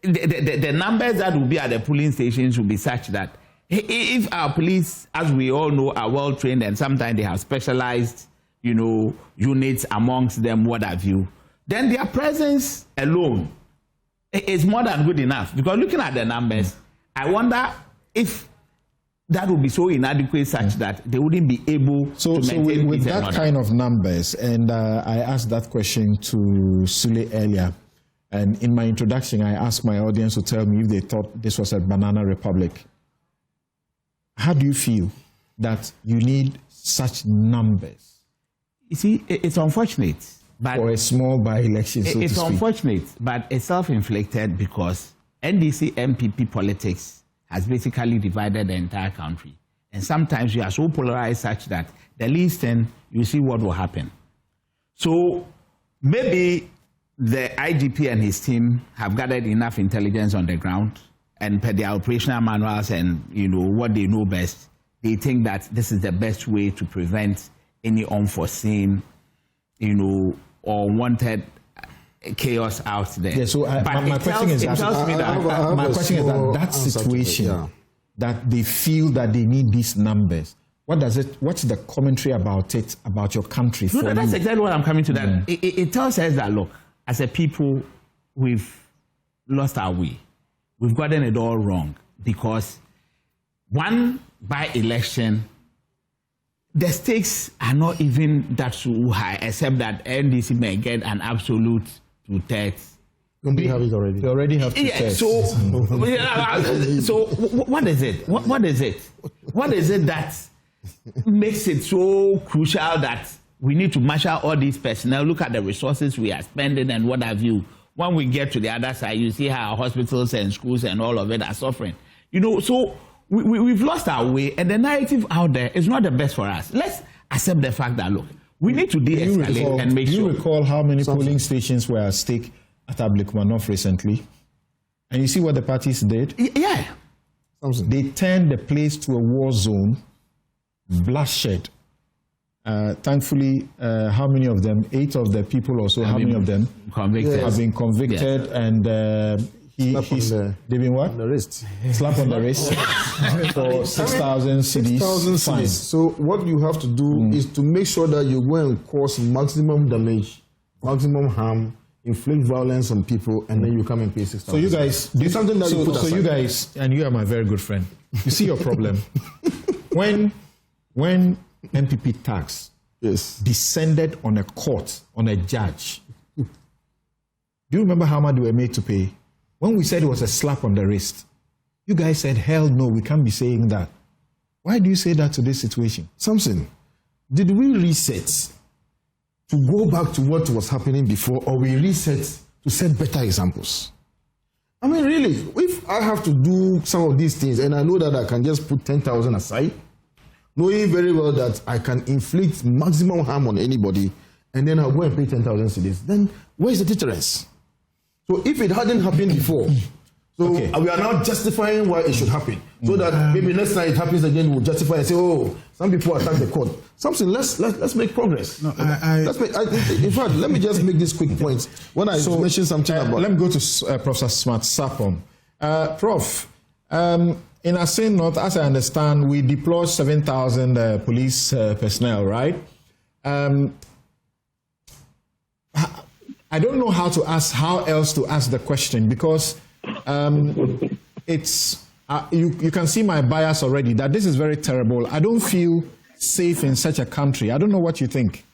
the numbers that will be at the polling stations will be such that if our police, as we all know, are well trained and sometimes they have specialized, units amongst them, what have you, then their presence alone is more than good enough. Because looking at the numbers, I wonder if that would be so inadequate such that they wouldn't be able to maintain with that kind of numbers, and I asked that question to Sule earlier, and in my introduction, I asked my audience to tell me if they thought this was a banana republic. How do you feel that you need such numbers? You see, it's unfortunate. But for a small by-election, so it's unfortunate, but it's self-inflicted because NDC MPP politics has basically divided the entire country. And sometimes you are so polarized such that the least thing, you see what will happen. So maybe the IGP and his team have gathered enough intelligence on the ground, and per their operational manuals and what they know best, they think that this is the best way to prevent any unforeseen, or unwanted chaos out there. Yeah, so my question is that situation that they feel that they need these numbers. What's the commentary about it, about your country? No, that's exactly what I'm coming to. That it tells us that, look, as a people, we've lost our way. We've gotten it all wrong because one by-election, the stakes are not even that so high, except that NDC may get an absolute 2/3. We have it already. They already have 2/3. So what is it? What is it? What is it that makes it so crucial that we need to marshal all these personnel? Look at the resources we are spending and what have you. When we get to the other side, you see how hospitals and schools and all of it are suffering. So we've lost our way, and the narrative out there is not the best for us. Let's accept the fact that, look, we need to de-escalate and make sure. Do you recall how many polling stations were at stake at Ablikmanov recently? And you see what the parties did? Yeah. They turned the place to a war zone, bloodshed. Thankfully, how many of them? 8 of the people or so, how many of them have been convicted, and they've been what? On the wrist. Slap on the wrist for 6,000 cedis. 6,000 cedis. So what you have to do is to make sure that you go and cause maximum damage, maximum harm, inflict violence on people, and then you come and pay 6,000. So you guys do something that you put aside. So you guys, and you are my very good friend. You see your problem when MPP tax descended on a court, on a judge. Do you remember how much they were made to pay? When we said it was a slap on the wrist, you guys said, hell no, we can't be saying that. Why do you say that to this situation? Samson, did we reset to go back to what was happening before, or we reset to set better examples? I mean, really, if I have to do some of these things and I know that I can just put 10,000 aside, knowing very well that I can inflict maximum harm on anybody, and then I'll go and pay 10,000 cedis, then where's the deterrence? So if it hadn't happened before, we are now justifying why it should happen, so that maybe next time it happens again, we'll justify and say, oh, some people attack the court. Something, let's make progress. No, in fact, let me just make this quick point. When I mention something about... Let me go to Professor Smart Sapon. Prof, in Asin North, as I understand, we deployed 7,000 police personnel, right? I don't know how else to ask the question, because it's you can see my bias already that this is very terrible. I don't feel safe in such a country. I don't know what you think.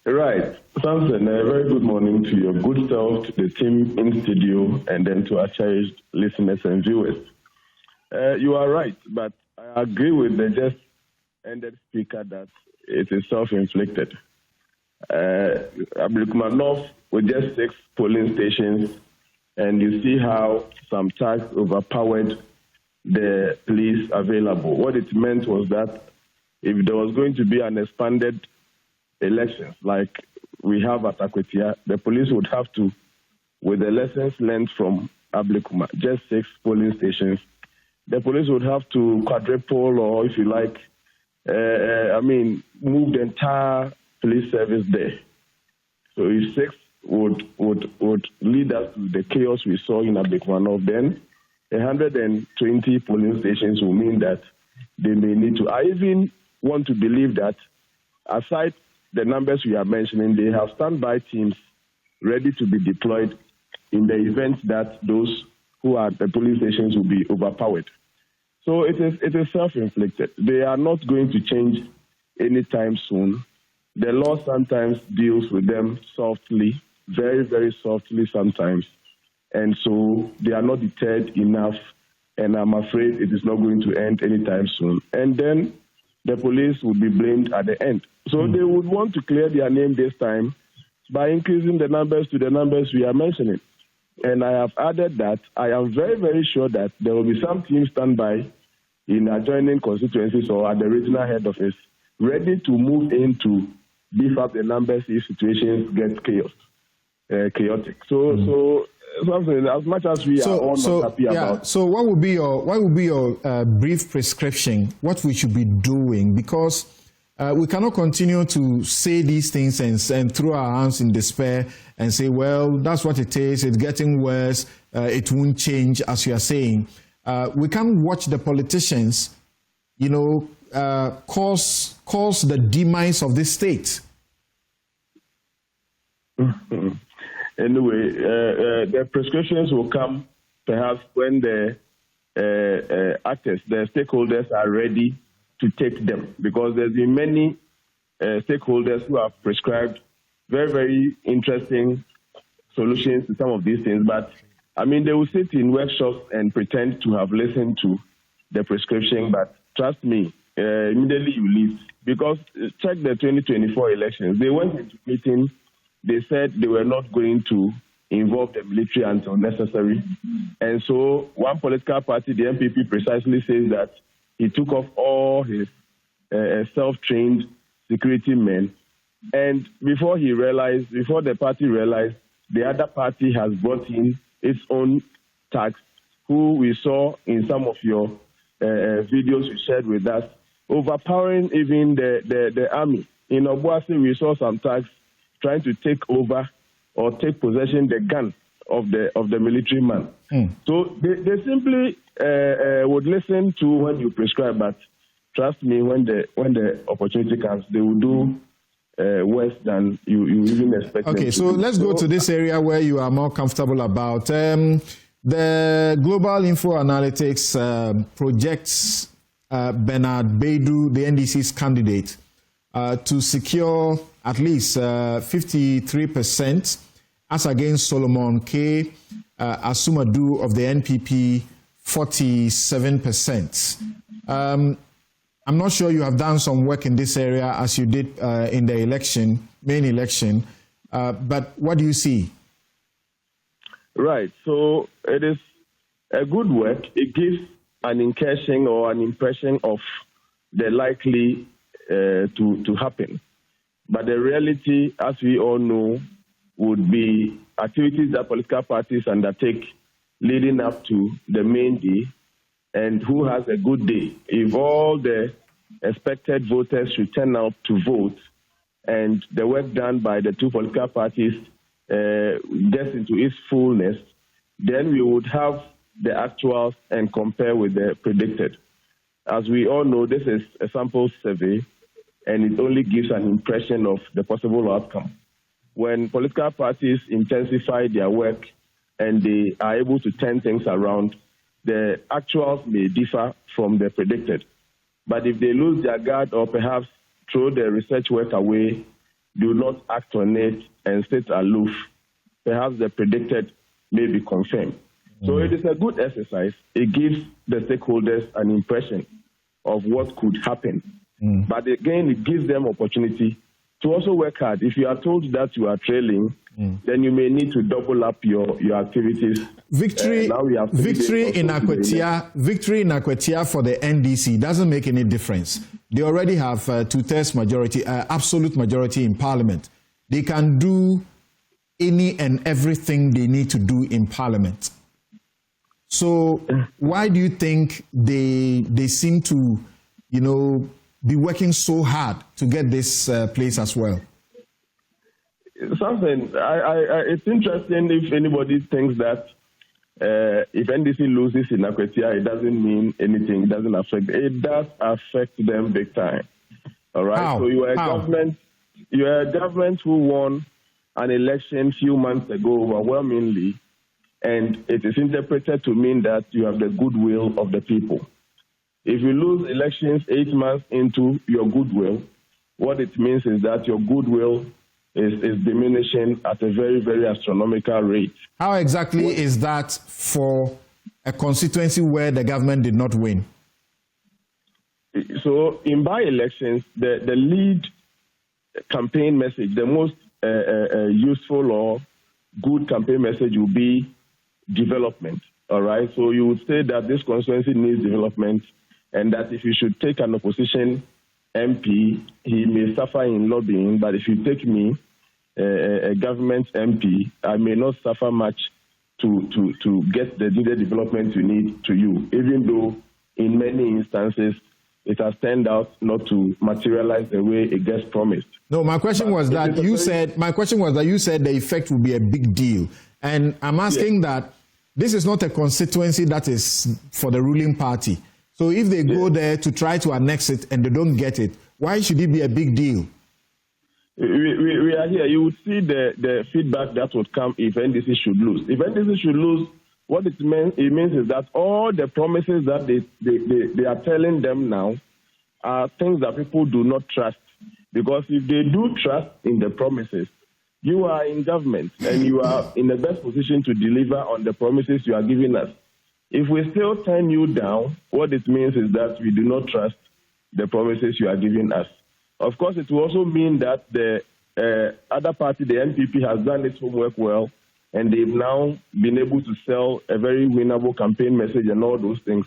Right. Samson, a very good morning to your good self, to the team in studio, and then to our cherished listeners and viewers. You are right, but I agree with the just ended speaker that it is self-inflicted. Ablikmanov with just 6 polling stations, and you see how some tax overpowered the police available. What it meant was that if there was going to be an expanded election like we have at Akwatia, the police would have to, with the lessons learned from Ablikuma, just 6 polling stations, the police would have to quadruple, or if you like, move the entire police service there. So if 6 would lead us to the chaos we saw in Ablikmanov, then 120 polling stations will mean that they may need to. I even want to believe that, aside the numbers we are mentioning, they have standby teams ready to be deployed in the event that those who are at the police stations will be overpowered. So it is self-inflicted. They are not going to change anytime soon. The law sometimes deals with them softly, very, very softly sometimes. And so they are not deterred enough, and I'm afraid it is not going to end anytime soon. And then the police will be blamed at the end. So they would want to clear their name this time by increasing the numbers to the numbers we are mentioning. And I have added that I am very, very sure that there will be some team standby in adjoining constituencies or at the regional head office, ready to move in to beef up the numbers if situations get chaotic. So something, as much as we are all not happy about. So what would be your brief prescription? What we should be doing? Because We cannot continue to say these things and throw our hands in despair and say, well, that's what it is, it's getting worse, it won't change, as you are saying. We can't watch the politicians, cause the demise of this state. Anyway, the prescriptions will come perhaps when the actors, the stakeholders are ready to take them, because there's been many stakeholders who have prescribed very, very interesting solutions to some of these things. But, I mean, they will sit in workshops and pretend to have listened to the prescription, but trust me, immediately you leave. Because check the 2024 elections. They went into meeting, they said they were not going to involve the military until necessary. And so one political party, the MPP, precisely says that he took off all his self-trained security men. And before the party realized, the other party has brought in its own tax, who we saw in some of your videos you shared with us, overpowering even the army. In Obuasi, we saw some tax trying to take over or take possession the gun of the military man. So they simply would listen to what you prescribe, but trust me, when the opportunity comes, they will do worse than you even expect. Okay, so let's go to this area where you are more comfortable about. The Global Info Analytics projects Bernard Baidu, the NDC's candidate, to secure at least 53%, as against Solomon K. Asumadu of the NPP, 47%. I'm not sure you have done some work in this area as you did in the main election, but what do you see? Right, so it is a good work. It gives an incursion or an impression of the likely to happen. But the reality, as we all know, would be activities that political parties undertake leading up to the main day, and who has a good day. If all the expected voters should turn out to vote, and the work done by the two political parties gets into its fullness, then we would have the actuals and compare with the predicted. As we all know, this is a sample survey, and it only gives an impression of the possible outcome. When political parties intensify their work and they are able to turn things around, the actuals may differ from the predicted. But if they lose their guard or perhaps throw their research work away, do not act on it and sit aloof, perhaps the predicted may be confirmed. So it is a good exercise. It gives the stakeholders an impression of what could happen. But again, it gives them opportunity to also work hard. If you are told that you are trailing, then you may need to double up your activities. Victory in Akwatia for the NDC doesn't make any difference. They already have two-thirds majority, absolute majority in parliament. They can do any and everything they need to do in parliament. So why do you think they seem to, be working so hard to get this place as well? Something, it's interesting if anybody thinks that if NDC loses in Akwatia, it doesn't mean anything, it doesn't affect. It does affect them big time. All right? How? So you are a government who won an election a few months ago overwhelmingly, and it is interpreted to mean that you have the goodwill of the people. If you lose elections 8 months into your goodwill, what it means is that your goodwill is diminishing at a very, very astronomical rate. How exactly is that for a constituency where the government did not win? So in by-elections, the lead campaign message, the most useful or good campaign message will be development, all right? So you would say that this constituency needs development, and that if you should take an opposition MP, he may suffer in lobbying, but if you take me, a government MP, I may not suffer much to get the needed development you need to you, even though in many instances it has turned out not to materialize the way it gets promised. No, my question was that you said the effect will be a big deal. And I'm asking that this is not a constituency that is for the ruling party. So if they go there to try to annex it and they don't get it, why should it be a big deal? We are here. You would see the feedback that would come if NDC should lose. If NDC should lose, what it means is that all the promises that they are telling them now are things that people do not trust. Because if they do trust in the promises, you are in government and you are in the best position to deliver on the promises you are giving us. If we still turn you down, what it means is that we do not trust the promises you are giving us. Of course, it will also mean that the other party, the NPP, has done its homework well, and they've now been able to sell a very winnable campaign message and all those things.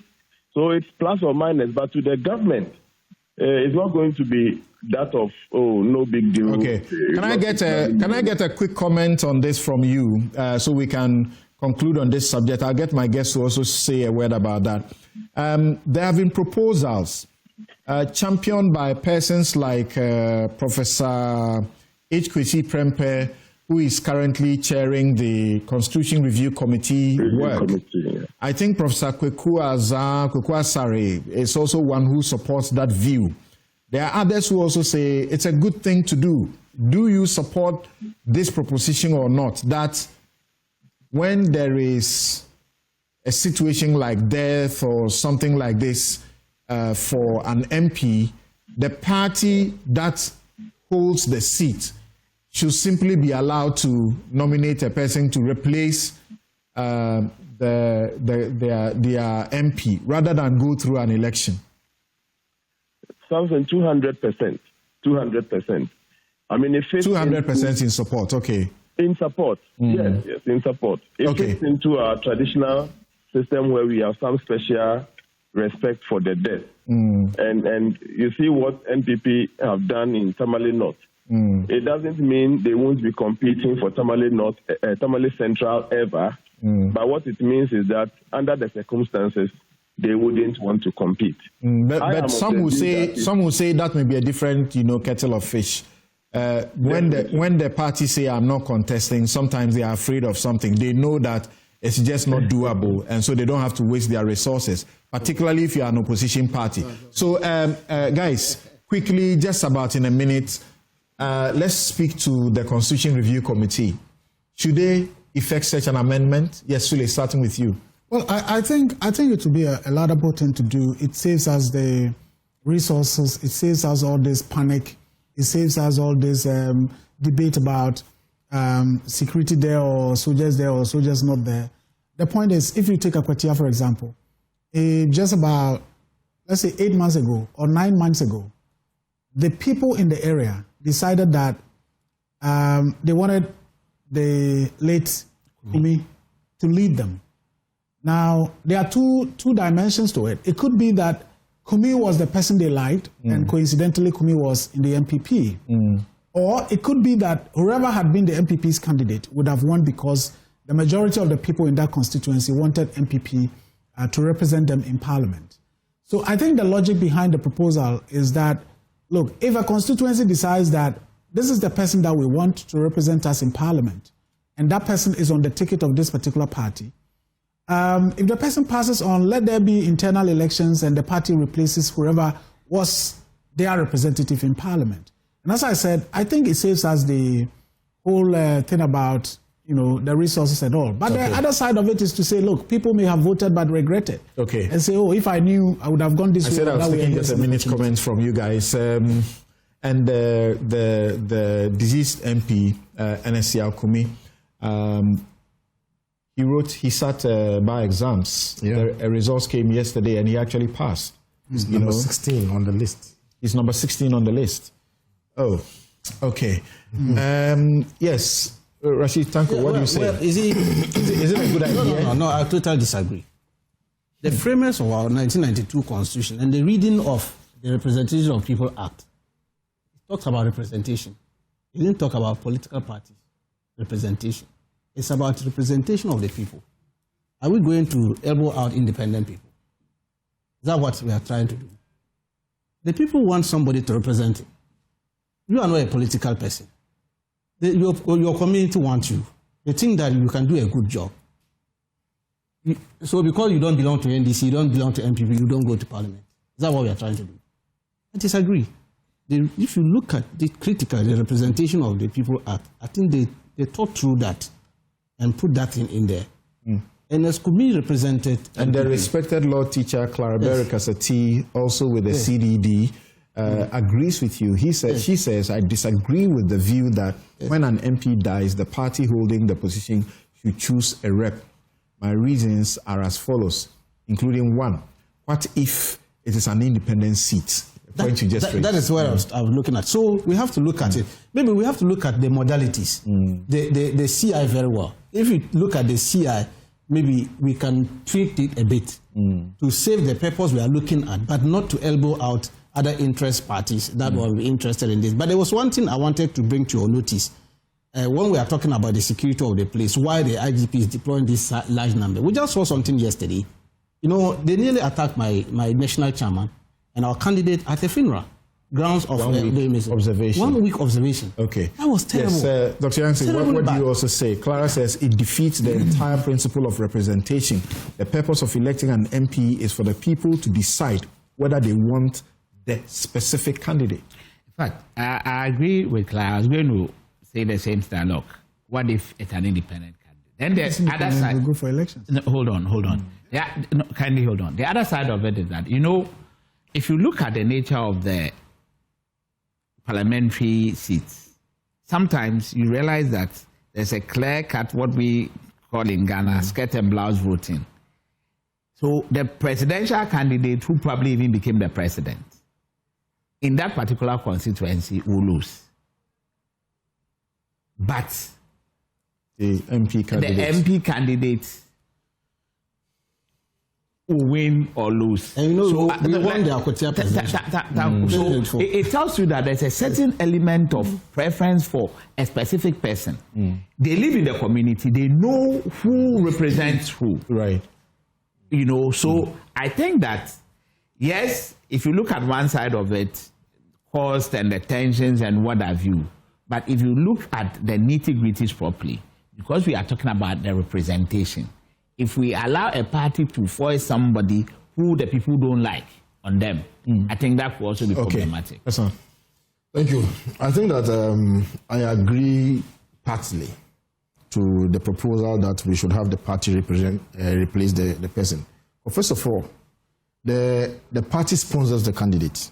So it's plus or minus, but to the government, it's not going to be that of, no big deal. Okay. Can I get a quick comment on this from you so we can conclude on this subject? I'll get my guests to also say a word about that. There have been proposals championed by persons like Professor H. Kwesi Prempeh, who is currently chairing the Constitution Review Committee work. I think Professor Kweku Asare is also one who supports that view. There are others who also say it's a good thing to do. Do you support this proposition or not? That when there is a situation like death or something like this for an MP, the party that holds the seat should simply be allowed to nominate a person to replace their MP rather than go through an election. Something 200%. 200%. I mean, if it's 200% in support, okay. In support, yes, in support. It fits into our traditional system where we have some special respect for the dead. And you see what NPP have done in Tamale North. It doesn't mean they won't be competing for Tamale North, Tamale Central ever. But what it means is that under the circumstances, they wouldn't want to compete. But some will say that may be a different, kettle of fish. When the party say I'm not contesting, sometimes they are afraid of something. They know that it's just not doable, and so they don't have to waste their resources, particularly if you are an opposition party. So, guys, quickly, just about in a minute, let's speak to the Constitution Review Committee. Should they effect such an amendment? Yes, Sule, starting with you. Well, I think it would be a laudable thing to do. It saves us the resources. It saves us all this panic. It saves us all this debate about security there or soldiers not there. The point is, if you take Akwatia, for example, just about, let's say 8 months ago or 9 months ago, the people in the area decided that they wanted the late Kumi to lead them. Now, there are two dimensions to it. It could be that Kumi was the person they liked, and coincidentally, Kumi was in the MPP. Or it could be that whoever had been the MPP's candidate would have won because the majority of the people in that constituency wanted MPP to represent them in parliament. So I think the logic behind the proposal is that, look, if a constituency decides that this is the person that we want to represent us in parliament, and that person is on the ticket of this particular party, if the person passes on, let there be internal elections and the party replaces whoever was their representative in parliament. And as I said, I think it saves us the whole thing about, the resources and all. But the other side of it is to say, look, people may have voted but regret it. Okay. And say, if I knew, I would have gone this way. I said I was taking just a minute's comments from you guys. And the deceased MP, NSCR Kumi, he sat by exams. Yeah. A results came yesterday and he actually passed. He's number 16 on the list. He's number 16 on the list. Oh, okay. Yes, Rashid Tanko, what do you say? Well, is it a good idea? No, I totally disagree. The framers of our 1992 Constitution and the reading of the Representation of People Act talks about representation. It didn't talk about political parties representation. It's about representation of the people. Are we going to elbow out independent people? Is that what we are trying to do? The people want somebody to represent it. You are not a political person. Your community wants you. They think that you can do a good job. So because you don't belong to NDC, you don't belong to MPP, you don't go to parliament. Is that what we are trying to do? I disagree. If you look at the representation of the People Act, I think they thought through that and put that in there. And as could be represented. And the respected law teacher, Clara Berry Kasati, also with the CDD, agrees with you. She says, I disagree with the view that when an MP dies, the party holding the position should choose a rep. My reasons are as follows, including one, what if it is an independent seat? That is what I was looking at. So we have to look at it. Maybe we have to look at the modalities, the CI very well. If you look at the CI, maybe we can tweak it a bit to save the purpose we are looking at, but not to elbow out other interest parties that will be interested in this. But there was one thing I wanted to bring to your notice. When we are talking about the security of the place, why the IGP is deploying this large number. We just saw something yesterday. You know, they nearly attacked my national chairman and our candidate at the funeral. Grounds of 1 week observation. 1 week observation. Okay. That was terrible. Yes, Dr. Yancey, what do you also say? Clara says it defeats the entire principle of representation. The purpose of electing an MP is for the people to decide whether they want the specific candidate. In fact, I agree with Clara. I was going to say the same thing. Look, what if it's an independent candidate? Then the other side. Will go for elections. No, hold on. Yeah, no, kindly hold on. The other side of it is that, you know, if you look at the nature of the parliamentary seats, sometimes you realize that there's a clear-cut, what we call in Ghana, skirt and blouse voting. So the presidential candidate who probably even became the president in that particular constituency will lose. But the MP candidate will win or lose. And you know, so we won the Akwatia presidential. So it tells you that there's a certain element of preference for a specific person. They live in the community. They know who represents who. Right. You know, so I think that, yes, if you look at one side of it, cost and the tensions and what have you, but if you look at the nitty-gritties properly, because we are talking about the representation, if we allow a party to force somebody who the people don't like on them, I think that will also be problematic. That's all. Thank you. I think that I agree partly to the proposal that we should have the party replace the person. But first of all, the party sponsors the candidate,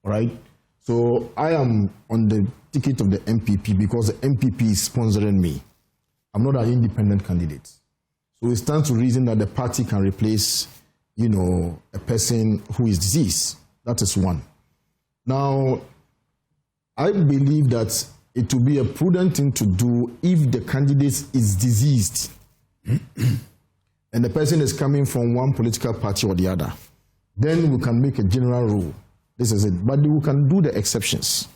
right? So I am on the ticket of the MPP because the MPP is sponsoring me. I'm not an independent candidate. So it stands to reason that the party can replace, you know, a person who is deceased. That is one. Now, I believe that it will be a prudent thing to do if the candidate is deceased and the person is coming from one political party or the other. Then we can make a general rule. This is it. But we can do the exceptions.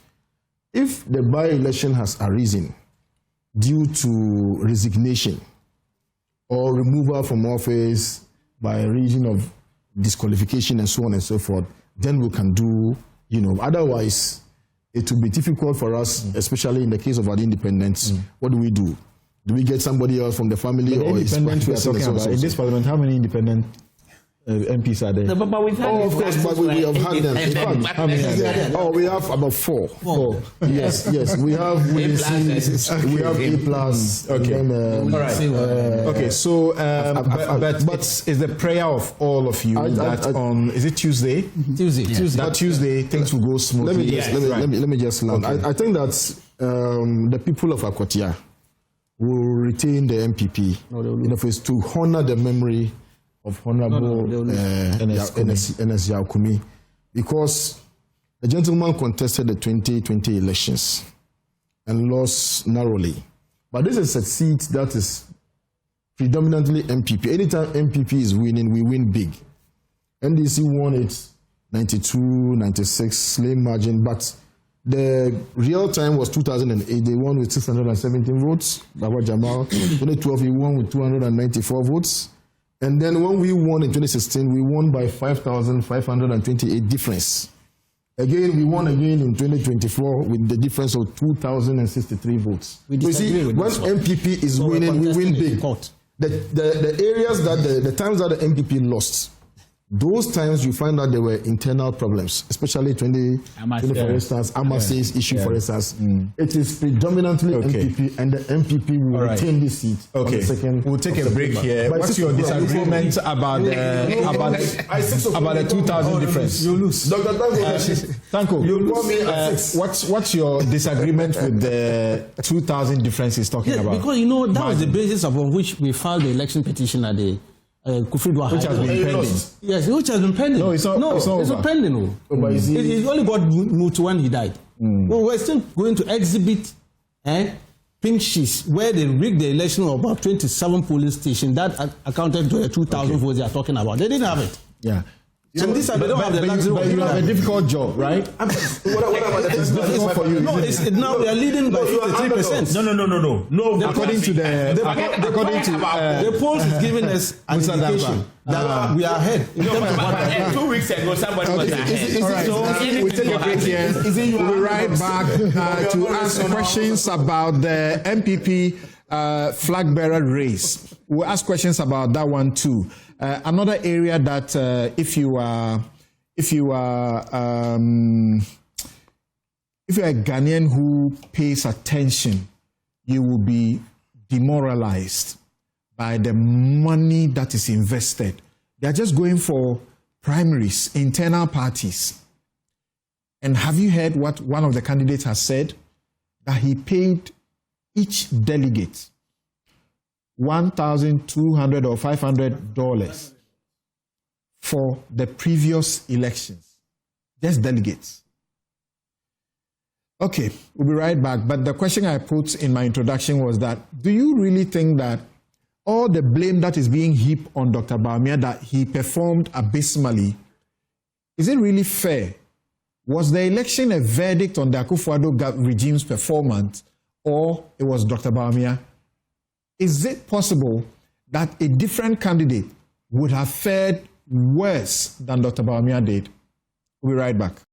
If the by-election has arisen due to resignation or removal from office by reason of disqualification and so on and so forth, then we can do, you know, otherwise it will be difficult for us, especially in the case of our independents. What do we do? Do we get somebody else from the family? Or independent we are talking about in this parliament, how many independent MPs are there? No, but we've had of course, but we have had them. In fact, how many are there? Oh, we have about four. Yes. We have we have A plus. Okay. Then, all right. Okay. So, but is the prayer of all of you that on is it Tuesday? Tuesday. That Tuesday things will go smoothly. Let me just land. Okay. I think that the people of Akwatia will retain the MPP in office to honor the memory of Honorable N.S. Yaokumi, because the gentleman contested the 2020 elections and lost narrowly. But this is a seat that is predominantly MPP. Anytime MPP is winning, we win big. NDC won it 92, 96, slim margin, but the real time was 2008. They won with 617 votes. Baba Jamal. 2012, he won with 294 votes. And then when we won in 2016, we won by 5,528 difference. Again, we won again in 2024 with the difference of 2,063 votes. You see, when MPP is winning, we win big. The areas that the times that the MPP lost, those times you find that there were internal problems, especially 20 for instance, Amase's issue, for instance. It is predominantly MPP, and the MPP will retain this seat. Okay, we'll take a break here. What's your disagreement about the 2,000 difference? You lose. Dr. Tanko, you call me at 6. What's your disagreement with the 2,000 difference he's talking about? Because, you know, that was the basis upon which we filed the election petition at the which has been pending. Yes, which has been pending. No, it's not pending. No. But it only got moved when he died. Well, we're still going to exhibit pink sheets where they rigged the election of about 27 polling stations that accounted to the 2,000 votes they are talking about. They didn't have it. Yeah. And this they don't have the luxury. But you have a difficult job, right? What about that? It's difficult for you. No, now we are leading by 53%. No. According to the polls is giving us an indication that we are ahead. In terms of what 2 weeks ago, somebody was ahead. All right, so we'll take a break here. We'll be right back to ask questions about the MPP flag bearer race. We'll ask questions about that one too. Another area that if you are a Ghanaian who pays attention, you will be demoralized by the money that is invested. They are just going for primaries, internal parties. And have you heard what one of the candidates has said? That he paid each delegate $1,200 or $500 for the previous elections. Just delegates. Okay, we'll be right back. But the question I put in my introduction was that, do you really think that all the blame that is being heaped on Dr. Bawumia that he performed abysmally, is it really fair? Was the election a verdict on the Akufo-Addo regime's performance, or it was Dr. Bawumia? Is it possible that a different candidate would have fared worse than Dr. Bawumia did? We'll be right back.